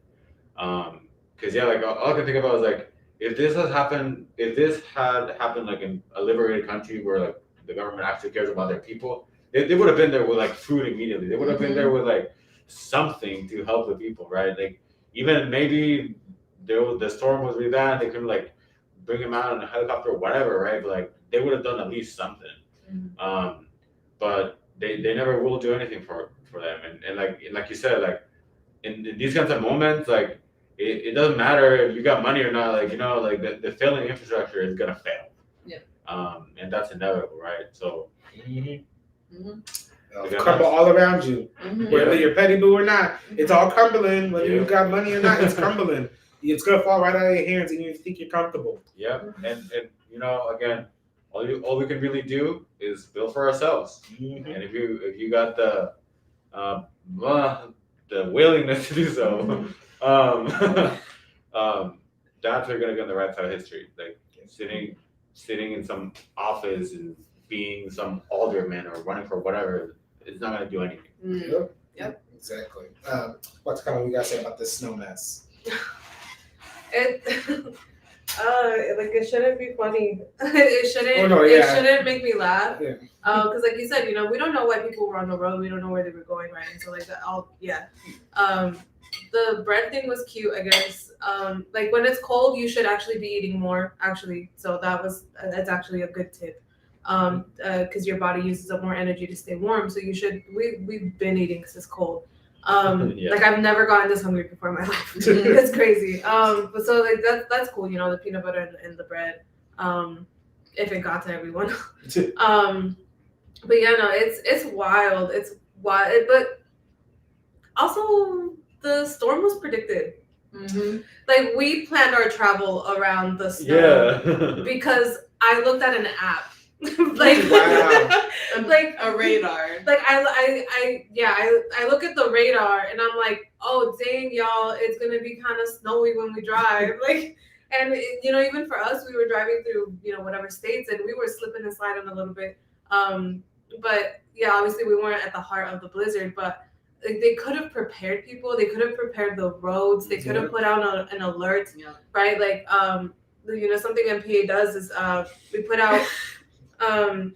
Because like all I can think about is like if this had happened like in a liberated country where like the government actually cares about their people, they would have been there with like food immediately. They would have been there with like something to help the people, right? Like even maybe the storm was really bad, they couldn't like bring them out in a helicopter or whatever, right? But like they would have done at least something. But they never will do anything for them. And like you said, like in these kinds of moments, like it doesn't matter if you got money or not, like like the failing infrastructure is gonna fail. Yeah. And that's inevitable, right? So It'll crumble all around you. Whether you're petty boo or not, it's all crumbling. Whether you got money or not, it's crumbling. It's gonna fall right out of your hands, and you think you're comfortable. Yep. And again, all we can really do is build for ourselves. And if you got the willingness to do so, that's you're gonna get on the right side of history. Like sitting in some office and being some alderman or running for whatever, it's not gonna do anything. Yep. Exactly. What's kind of you guys say about this snow mess? It shouldn't be funny. It shouldn't. Oh, no, It shouldn't make me laugh. Yeah. Because like you said, we don't know why people were on the road. We don't know where they were going, right? And so like that. The bread thing was cute, I guess. Like when it's cold, you should actually be eating more. Actually, so that's actually a good tip. Because your body uses up more energy to stay warm. So you should. We've been eating because it's cold. Like I've never gotten this hungry before in my life. It's crazy. But so like that's cool. The peanut butter and the bread. If it got to everyone. But yeah, no, it's wild. It's wild. But also the storm was predicted. Like we planned our travel around the snow because I looked at an app. Like like a radar. Like I look at the radar and I'm like, oh dang y'all, it's gonna be kind of snowy when we drive. Like, and even for us, we were driving through whatever states and we were slipping and sliding a little bit. But yeah, obviously we weren't at the heart of the blizzard, but like, they could have prepared people. They could have prepared the roads. They could have put out an alert, right? Like something MPA does is we put out. Sorry,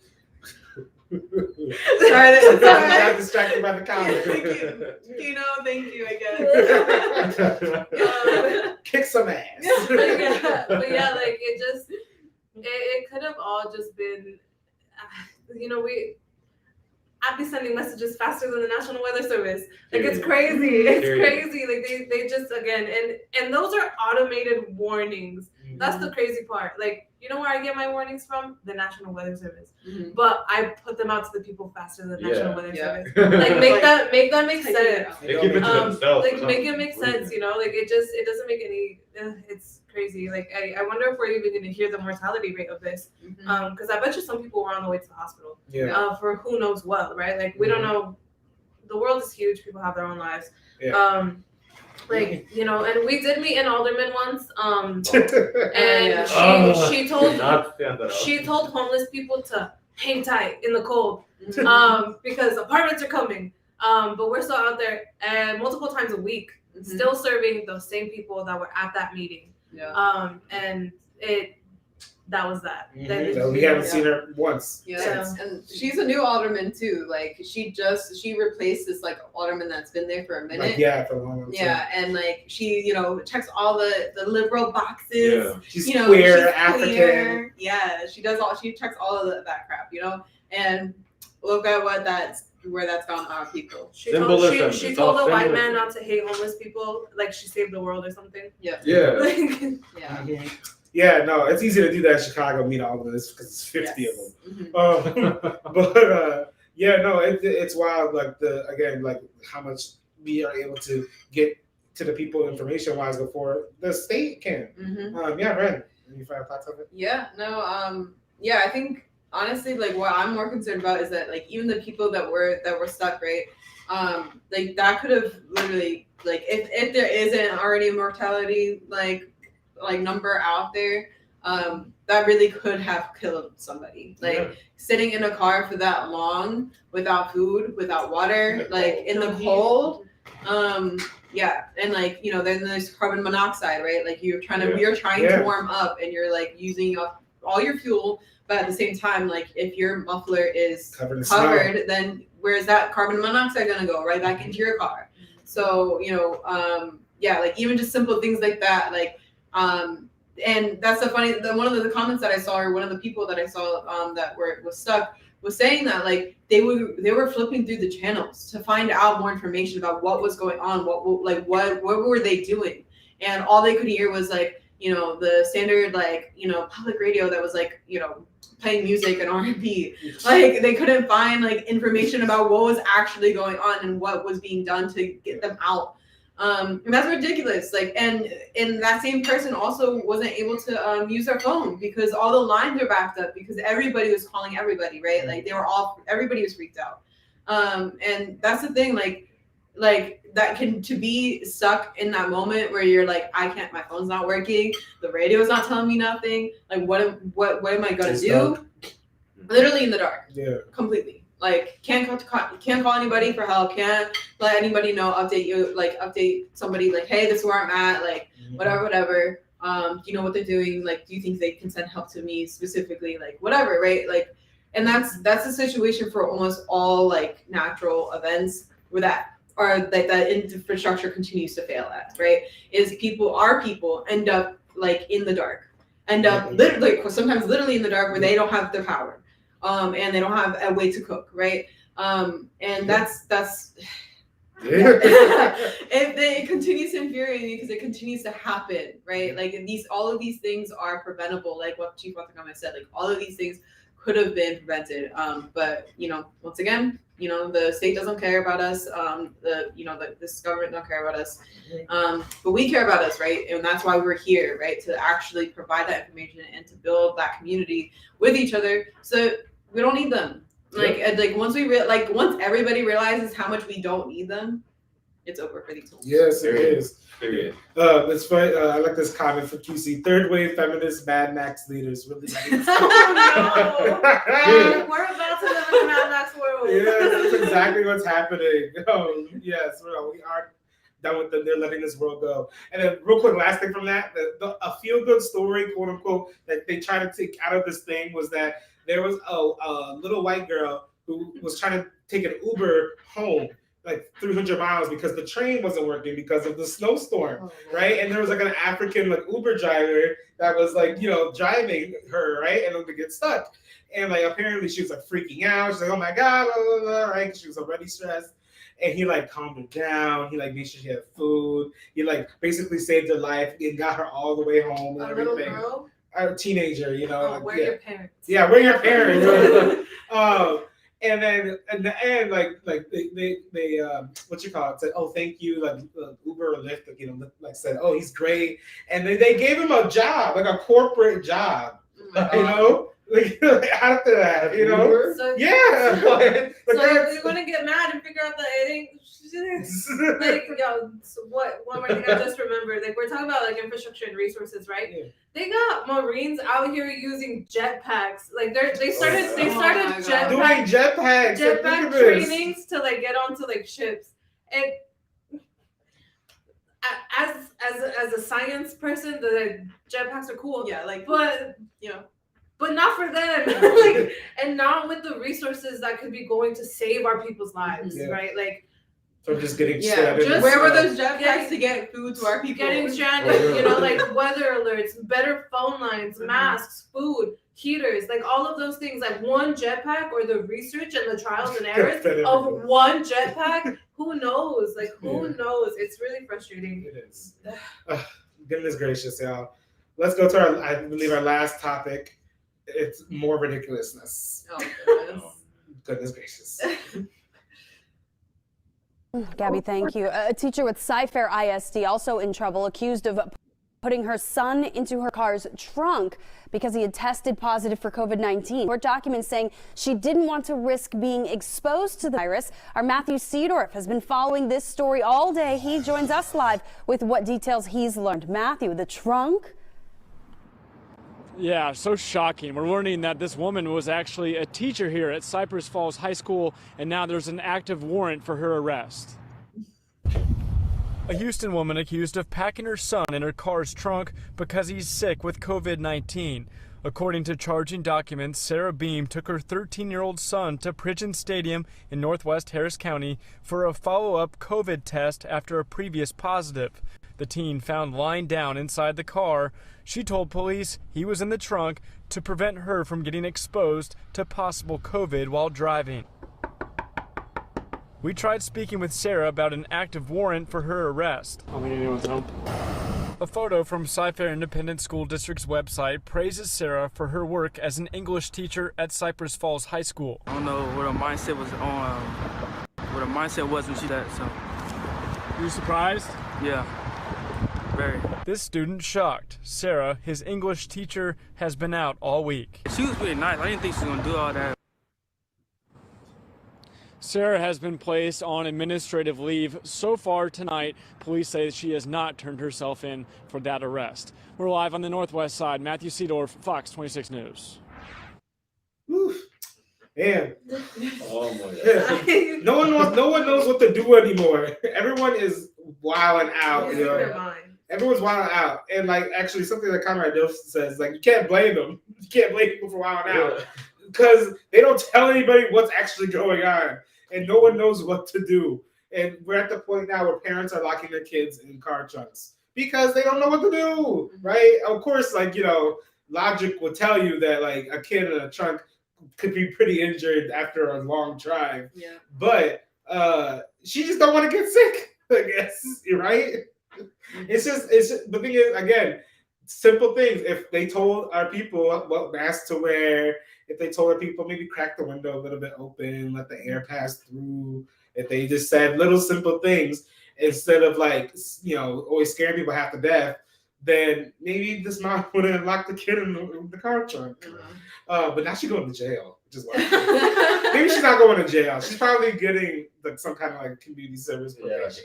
I got distracted by the comment. Thank you, I guess. Kick some ass. But yeah, like it could have all just been, I'd be sending messages faster than the National Weather Service. Like, it's Period. crazy. It's Period. crazy. Like, they just, again, and those are automated warnings. That's the crazy part. Like, you know where I get my warnings from? The National Weather Service. But I put them out to the people faster than the National Weather Service. Like, make that make sense. They keep it to themselves. Like, make it make sense, you know? Like, it doesn't make any, it's crazy. Like, I wonder if we're even going to hear the mortality rate of this. Because I bet you some people were on the way to the hospital. For who knows what, right? Like, we don't know. The world is huge. People have their own lives. Like, you know, and we did meet an alderman once, and she told homeless people to hang tight in the cold, because apartments are coming. But we're still out there, and multiple times a week, still serving those same people that were at that meeting. And that was that. So we haven't seen her once. And she's a new alderman too. Like, she replaced this like alderman that's been there for a minute. For a long time. And like, she, you know, checks all the liberal boxes. She's you know, queer, she's African. Queer. She checks all of that crap, you know. And look at where that's gone on people. She told a white man not to hate homeless people, like she saved the world or something. Yeah, no, it's easy to do that in Chicago, meet all of this, because it's 50 of them. But it's wild, like, like how much we are able to get to the people information-wise before the state can. Ren, any final thoughts of it? I think, honestly, like, what I'm more concerned about is that, like, even the people that were stuck, right, like, that could have literally, like, if there isn't already a mortality, like number out there, that really could have killed somebody. Like, sitting in a car for that long without food, without water, like in the cold. And like, you know, then there's carbon monoxide, right? Like, you're trying to warm up, and you're like using up all your fuel, but at the same time, like, if your muffler is covered, then where's that carbon monoxide gonna go? Right back into your car. So, you know, like, even just simple things like that, like, and that's one of the comments that I saw, or one of the people that I saw that was stuck, was saying that, like, they were flipping through the channels to find out more information about what was going on, what were they doing, and all they could hear was, like, you know, the standard, like, you know, public radio that was, like, you know, playing music and R&B. Like, they couldn't find, like, information about what was actually going on and what was being done to get them out. And that's ridiculous. Like, and that same person also wasn't able to use their phone because all the lines were backed up because everybody was calling everybody, right? Like, everybody was freaked out. And that's the thing, like that to be stuck in that moment where you're like, my phone's not working, the radio's not telling me nothing. Like, what am I gonna do? Literally in the dark. Completely. Like, can't call anybody for help, can't let anybody know, update somebody, like, hey, this is where I'm at, like, whatever. Do you know what they're doing? Like, do you think they can send help to me specifically? Like, whatever, right? Like, and that's the situation for almost all, like, natural events where that infrastructure continues to fail at, right? Is our people end up, like, in the dark, sometimes literally in the dark, where they don't have their power. And they don't have a way to cook, right? And that's it continues to infuriate me because it continues to happen, right? Like, all of these things are preventable, like what Chief Watakama said. Like, all of these things could have been prevented, but, you know, once again, you know, the state doesn't care about us. This government don't care about us, but we care about us, right? And that's why we're here, right? To actually provide that information and to build that community with each other, so we don't need them. Like, once everybody realizes how much we don't need them, it's over for these homes. Yes, it is. It's funny. I like this comment from QC. Third wave feminist Mad Max leaders really. We're about to live in a Mad Max world. Yes, that's exactly what's happening. Yes, we are done with them. They're letting this world go. And then, real quick, last thing from that, a feel-good story, quote unquote, that they try to take out of this thing was that there was a little white girl who was trying to take an Uber home, like 300 miles because the train wasn't working because of the snowstorm, right? And there was like an African like Uber driver that was like, you know, driving her, right? And to get stuck. And like apparently she was like freaking out. She's like, oh my God, blah, blah, blah, right? She was already stressed. And he like calmed her down. He like made sure she had food. He like basically saved her life and got her all the way home and everything. Little girl? A teenager, you know. Oh, like, where yeah. your parents? Yeah, where your parents? And then in the end, like they what you call it? Said, oh, thank you, like Uber or Lyft, you know, like said, oh, he's great, and they gave him a job, like a corporate job, you know, like after that, you know, So, yeah. So you're gonna get mad and figure out that it ain't. Like, yo, so one more thing I just remembered. Like, we're talking about like infrastructure and resources, right? Yeah. They got Marines out here using jetpacks. Like they started doing jetpack jetpacks trainings to like get onto like ships. And as a science person, the jetpacks are cool. Yeah, like, but you know, but not for them. Like, and not with the resources that could be going to save our people's lives, right? Like. So just getting stranded. Where were those jetpacks to get food to our people? Getting stranded, you know, like weather alerts, better phone lines, masks, food, heaters, like all of those things. Like one jetpack or the research and the trials and errors of one jetpack. Who knows? Like who knows? It's really frustrating. It is. Goodness gracious, y'all. Let's go to our, I believe, our last topic. It's more ridiculousness. Oh, goodness gracious. Gabby, thank you. A teacher with Cy-Fair ISD also in trouble, accused of putting her son into her car's trunk because he had tested positive for COVID-19. Court documents saying she didn't want to risk being exposed to the virus. Our Matthew Seedorf has been following this story all day. He joins us live with what details he's learned. Matthew, the trunk? Yeah, so shocking. We're learning that this woman was actually a teacher here at Cypress Falls High School, and now there's an active warrant for her arrest. A Houston woman accused of packing her son in her car's trunk because he's sick with COVID-19. According to charging documents, Sarah Beam took her 13-year-old son to Pigeon Stadium in northwest Harris County for a follow-up COVID test after a previous positive. The teen found lying down inside the car. She told police he was in the trunk to prevent her from getting exposed to possible COVID while driving. We tried speaking with Sarah about an active warrant for her arrest. I don't think anyone's home. A photo from Cy-Fair Independent School District's website praises Sarah for her work as an English teacher at Cypress Falls High School. I don't know what her mindset was on, what her mindset was when she did that, so. You surprised? Yeah. Very. This student shocked. Sarah, his English teacher, has been out all week. She was really nice. I didn't think she was going to do all that. Sarah has been placed on administrative leave. So far tonight, police say she has not turned herself in for that arrest. We're live on the northwest side. Matthew Seedorf, Fox 26 News. Oof. Man. Oh my God. No one knows what to do anymore. Everyone is wilding out. You know? Everyone's wilding out. And like actually something that Conrad Dilf says, like you can't blame them. You can't blame people for wilding out. Because they don't tell anybody what's actually going on. And no one knows what to do. And we're at the point now where parents are locking their kids in car trunks because they don't know what to do, right? Of course, like, you know, logic would tell you that like a kid in a trunk could be pretty injured after a long drive. Yeah. But she just don't want to get sick, I guess. You're right. It's just the thing is, again, simple things. If they told our people what masks to wear, if they told our people maybe crack the window a little bit open, let the air pass through, if they just said little simple things instead of like, you know, always scaring people half to death, then maybe this mom wouldn't have locked the kid in the car trunk. But now she's going to jail, which is why. Maybe she's not going to jail. She's probably getting like some kind of like community service probation.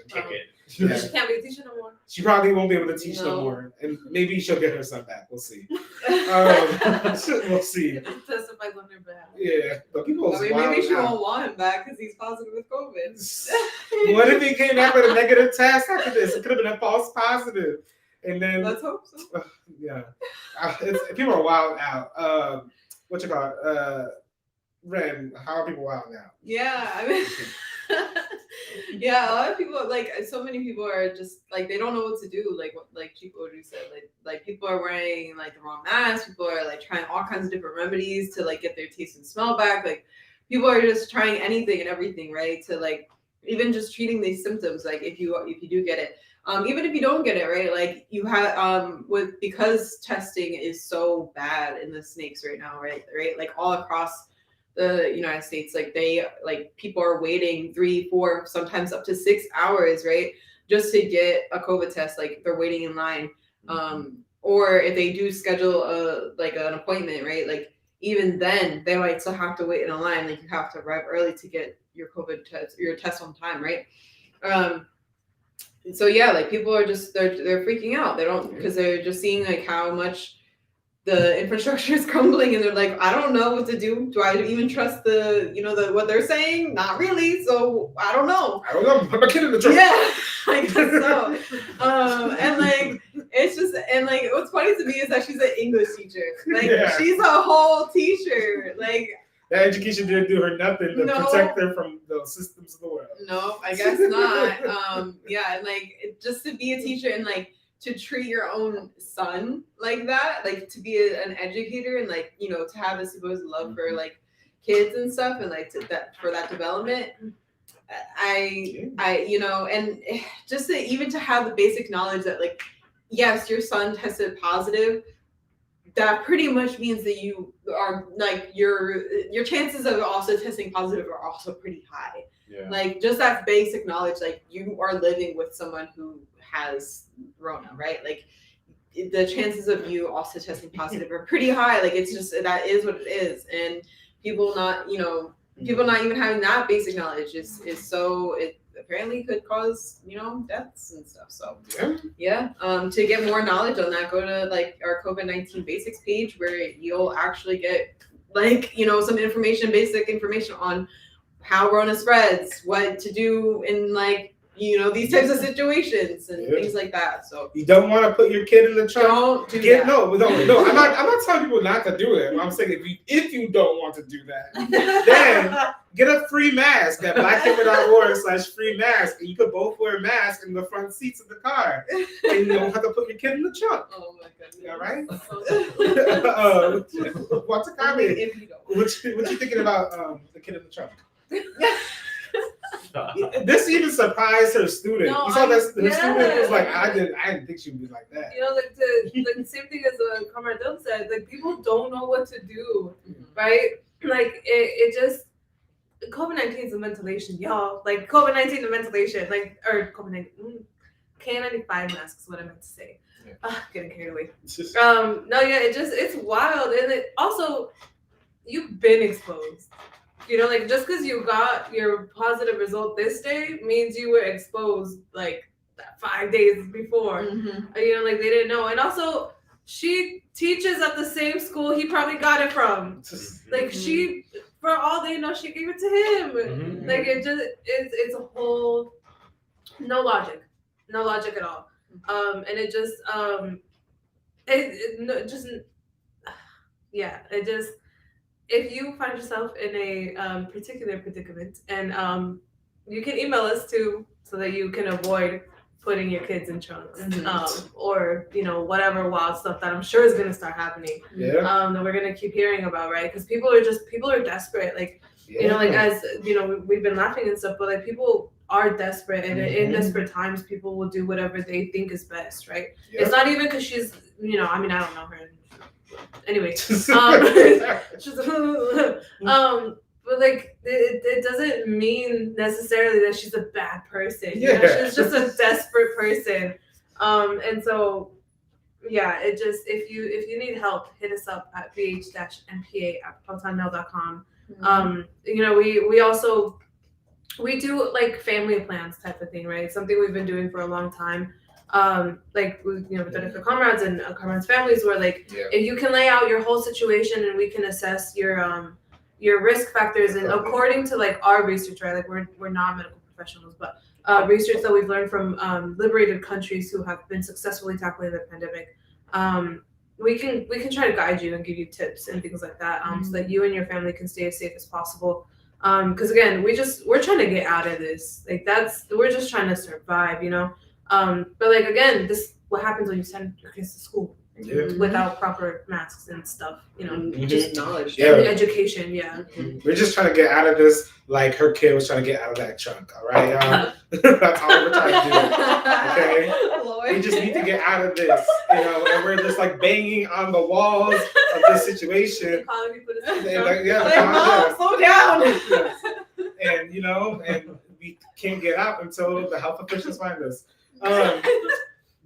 She can't be teaching no more. She probably won't be able to teach no more, and maybe she'll get her son back. We'll see. We'll see. Testifies on her behalf. Yeah, but people. I mean, maybe she won't want him back because he's positive with COVID. What if he came back with a negative test after this? It could have been a false positive, and then let's hope so. Yeah, people are wild out. What you call it? Ren, how are people out now? Yeah, I mean, yeah, a lot of people, like, so many people are just like, they don't know what to do. Like what, like Chief Odu said, like people are wearing like the wrong mask. People are like trying all kinds of different remedies to like get their taste and smell back. Like people are just trying anything and everything, right? To like even just treating these symptoms. Like if you do get it, even if you don't get it, right? Like you have because testing is so bad in the snakes right now, right? Like all across the United States, like people are waiting 3, 4, sometimes up to 6 hours, right, just to get a COVID test. Like they're waiting in line, or if they do schedule an appointment, right, like even then they might still have to wait in a line. Like you have to arrive early to get your COVID test, your test on time, right? So yeah, like people are just they're freaking out. They don't, because they're just seeing like how much the infrastructure is crumbling, and they're like, I don't know what to do. Do I even trust what they're saying? Not really. So I don't know. Put my kid in the trunk. Yeah, I guess so. And like it's just, and like what's funny to me is that she's an English teacher. Like she's a whole teacher. Like that education didn't do her nothing to protect her from the systems of the world. No, I guess not. Yeah, and like just to be a teacher and like to treat your own son like that, like to be an educator and like, to have a supposed love for like kids and stuff, and like for that development, I and just to have the basic knowledge that like, yes, your son tested positive, that pretty much means that you are like your chances of also testing positive are also pretty high. Yeah. Like just that basic knowledge, like you are living with someone who has Rona, right? Like the chances of you also testing positive are pretty high. Like it's just, that is what it is. And people not even having that basic knowledge is so, it apparently could cause, deaths and stuff. So yeah. To get more knowledge on that, go to like our COVID-19 basics page, where you'll actually get like, some basic information on how Rona spreads, what to do in like, these types of situations and things like that. So you don't want to put your kid in the trunk. Don't do that. No. I'm not telling people not to do it. I'm saying if you don't want to do that, then get a free mask at blackhammer.org/free mask, and you could both wear masks in the front seats of the car, and you don't have to put your kid in the trunk. Oh my goodness! All right. What's a comment? What you thinking about the kid in the trunk? This even surprised her student. No, you saw that the student was like, I didn't think she would be like that. Like the same thing as Comrade Doug said. Like people don't know what to do, right? Like it just, COVID-19 is a ventilation, y'all. Like COVID-19 is a ventilation, like, or COVID-19 K95 mask is what I meant to say. Getting carried away. It's wild, and it also, you've been exposed. Like just because you got your positive result this day means you were exposed like 5 days before. Like they didn't know. And also, she teaches at the same school he probably got it from. Like she, for all they know, she gave it to him. Like it just, it's a whole, no logic at all. And it just, if you find yourself in a particular predicament, and you can email us too, so that you can avoid putting your kids in trunks, or whatever wild stuff that I'm sure is going to start happening. That we're going to keep hearing about, right? Because people are desperate. Like like as we've been laughing and stuff, but like people are desperate, and in desperate times, people will do whatever they think is best, right? It's not even because she's I don't know her. Anyway, but like it doesn't mean necessarily that she's a bad person. She's just a desperate person. And so it just, if you need help, hit us up at vh-mpa@protonmail.com. We do like family plans type of thing, right? Something we've been doing for a long time. Like we've done it for comrades and comrades' families, where like if you can lay out your whole situation and we can assess your risk factors, and according to like our research, right? Like we're not medical professionals, but research that we've learned from liberated countries who have been successfully tackling the pandemic. we can try to guide you and give you tips and things like that, so that you and your family can stay as safe as possible. Because again, we're trying to get out of this. Like we're just trying to survive, you know. But like again, this what happens when you send your kids to school without proper masks and stuff, you know. Just knowledge. Yeah, and education. Yeah. We're just trying to get out of this, like her kid was trying to get out of that trunk. All right, y'all. That's all we're trying to do. Okay. We just need to get out of this, you know. And we're just like banging on the walls of this situation. Slow down. And you know, and we can't get out until the health officials find us.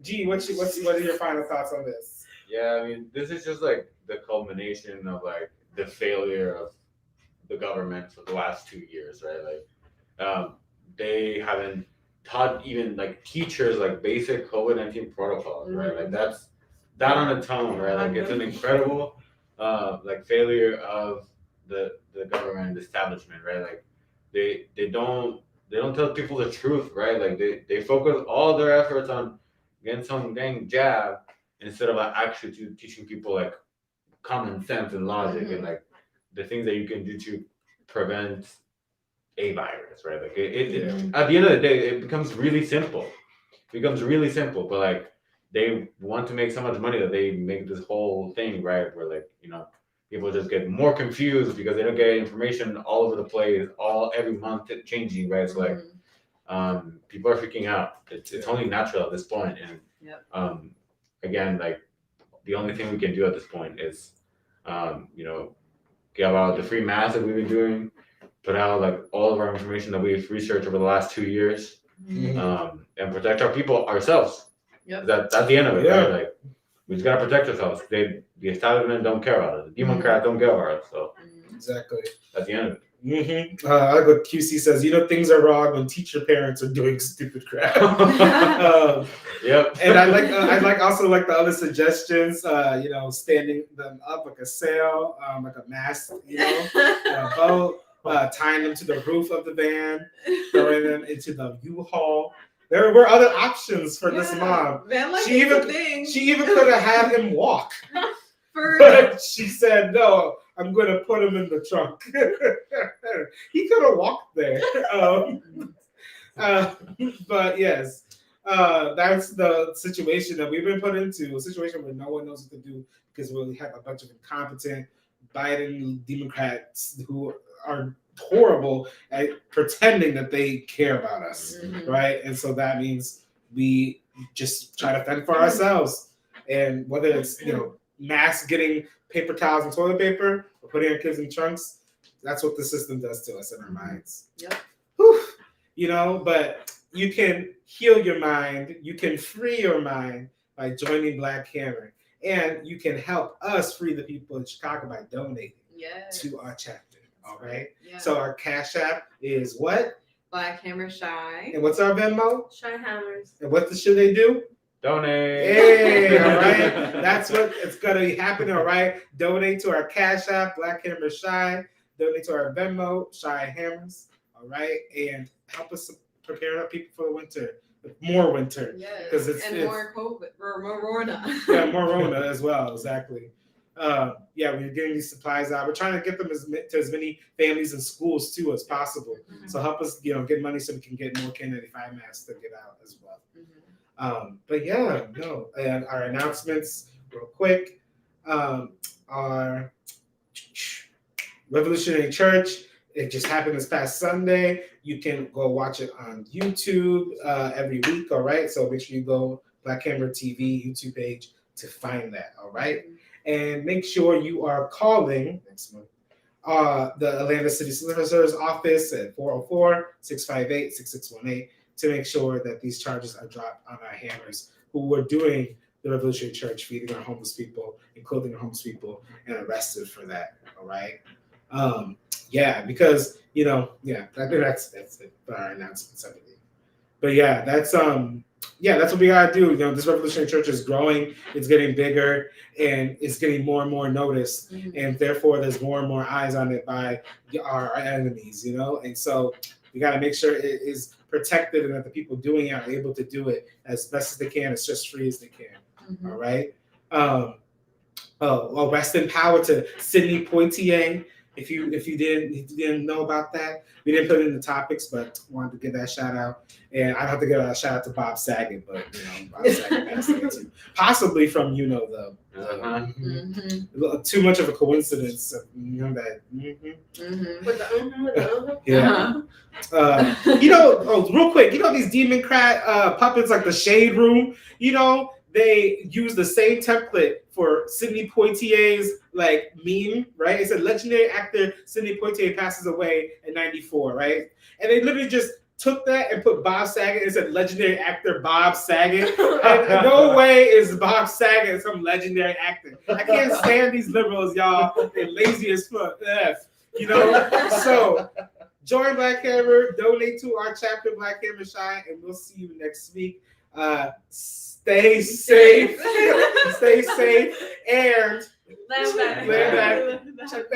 G, what are your final thoughts on this? Yeah, I mean, this is just like the culmination of like the failure of the government for the last 2 years, right? Like, they haven't taught even like teachers like basic COVID-19 protocols, right? Like that on its own, right? Like it's an incredible like failure of the government establishment, right? Like they don't tell people the truth, right? Like they focus all their efforts on getting some dang jab instead of like actually teaching people like common sense and logic and like the things that you can do to prevent a virus, right? Like it at the end of the day, it becomes really simple. But like they want to make so much money that they make this whole thing, right? Where like, you know, people just get more confused because they don't get information all over the place, every month changing, right? So like people are freaking out. It's only natural at this point. And again, like the only thing we can do at this point is you know, give out the free masks that we've been doing, put out like all of our information that we've researched over the last 2 years, and protect our people ourselves. That's the end of it, right? Like we just gotta protect ourselves. The establishment don't care about it. The Democrats don't care about it. So exactly, that's the end of it. I like what QC says. You know, things are wrong when teacher parents are doing stupid crap. Yep. And I like also like the other suggestions. You know, standing them up like a sail, like a mast. You know, boat, tying them to the roof of the van, throwing them into the U-Haul. There were other options for this mom. She even could have had him walk. But she said, no, I'm going to put him in the trunk. He could have walked there. But yes, that's the situation that we've been put into, a situation where no one knows what to do because we have a bunch of incompetent Biden Democrats who are horrible at pretending that they care about us, right? And so that means we just try to fend for ourselves. And whether it's, you know, mass getting paper towels and toilet paper or putting our kids in trunks, that's what the system does to us in our minds. Whew. You know, but you can heal your mind, you can free your mind by joining Black Hammer, and you can help us free the people in Chicago by donating to our chapter. All right. So our Cash App is what? Black Hammer Shy. And what's our Venmo? Shy Hammers. And what should they do? Donate. Hey, all right. That's what it's gonna be happening. All right. Donate to our Cash App, Black Hammer Shy. Donate to our Venmo, Shy Hammers. All right, and help us prepare our people for the winter. More winter. Because it's more COVID or more Rona. Yeah, more Rona as well. Exactly. Yeah, we're getting these supplies out. We're trying to get them to as many families and schools too as possible. So help us, you know, get money so we can get more K95 masks to get out as well. But yeah, no, and our announcements real quick. Our Revolutionary Church, it just happened this past Sunday. You can go watch it on YouTube every week, all right? So make sure you go Black Hammer TV YouTube page to find that, all right? And make sure you are calling the Atlanta City Solicitor's Office at 404-658-6618 to make sure that these charges are dropped on our hammers who were doing the Revolutionary Church, feeding our homeless people and clothing our homeless people, and arrested for that, all right? Yeah, because, you know, yeah, I think that's it for our announcements, I believe. But yeah, that's what we gotta do. You know, this Revolutionary Church is growing, it's getting bigger, and it's getting more and more noticed, and therefore there's more and more eyes on it by our enemies, you know. And so we gotta make sure it is protected and that the people doing it are able to do it as best as they can, as just free as they can. All right. rest in power to Sidney Poitier. If you didn't know about that, we didn't put it in the topics, but wanted to give that shout out. And I'd have to give a shout out to Bob Saget, but Bob Saget passed away too. Possibly from too much of a coincidence. That. Yeah. Real quick, these Democrat puppets like the Shade Room. They use the same template for Sidney Poitier's meme, right? It said legendary actor Sidney Poitier passes away at 94, right? And they literally just took that and put Bob Saget and said legendary actor Bob Saget. And no way is Bob Saget some legendary actor. I can't stand these liberals, y'all. They're lazy as fuck. So join Black Hammer, donate to our chapter Black Hammer Shine, and we'll see you next week. Stay safe. Stay safe. And Land back.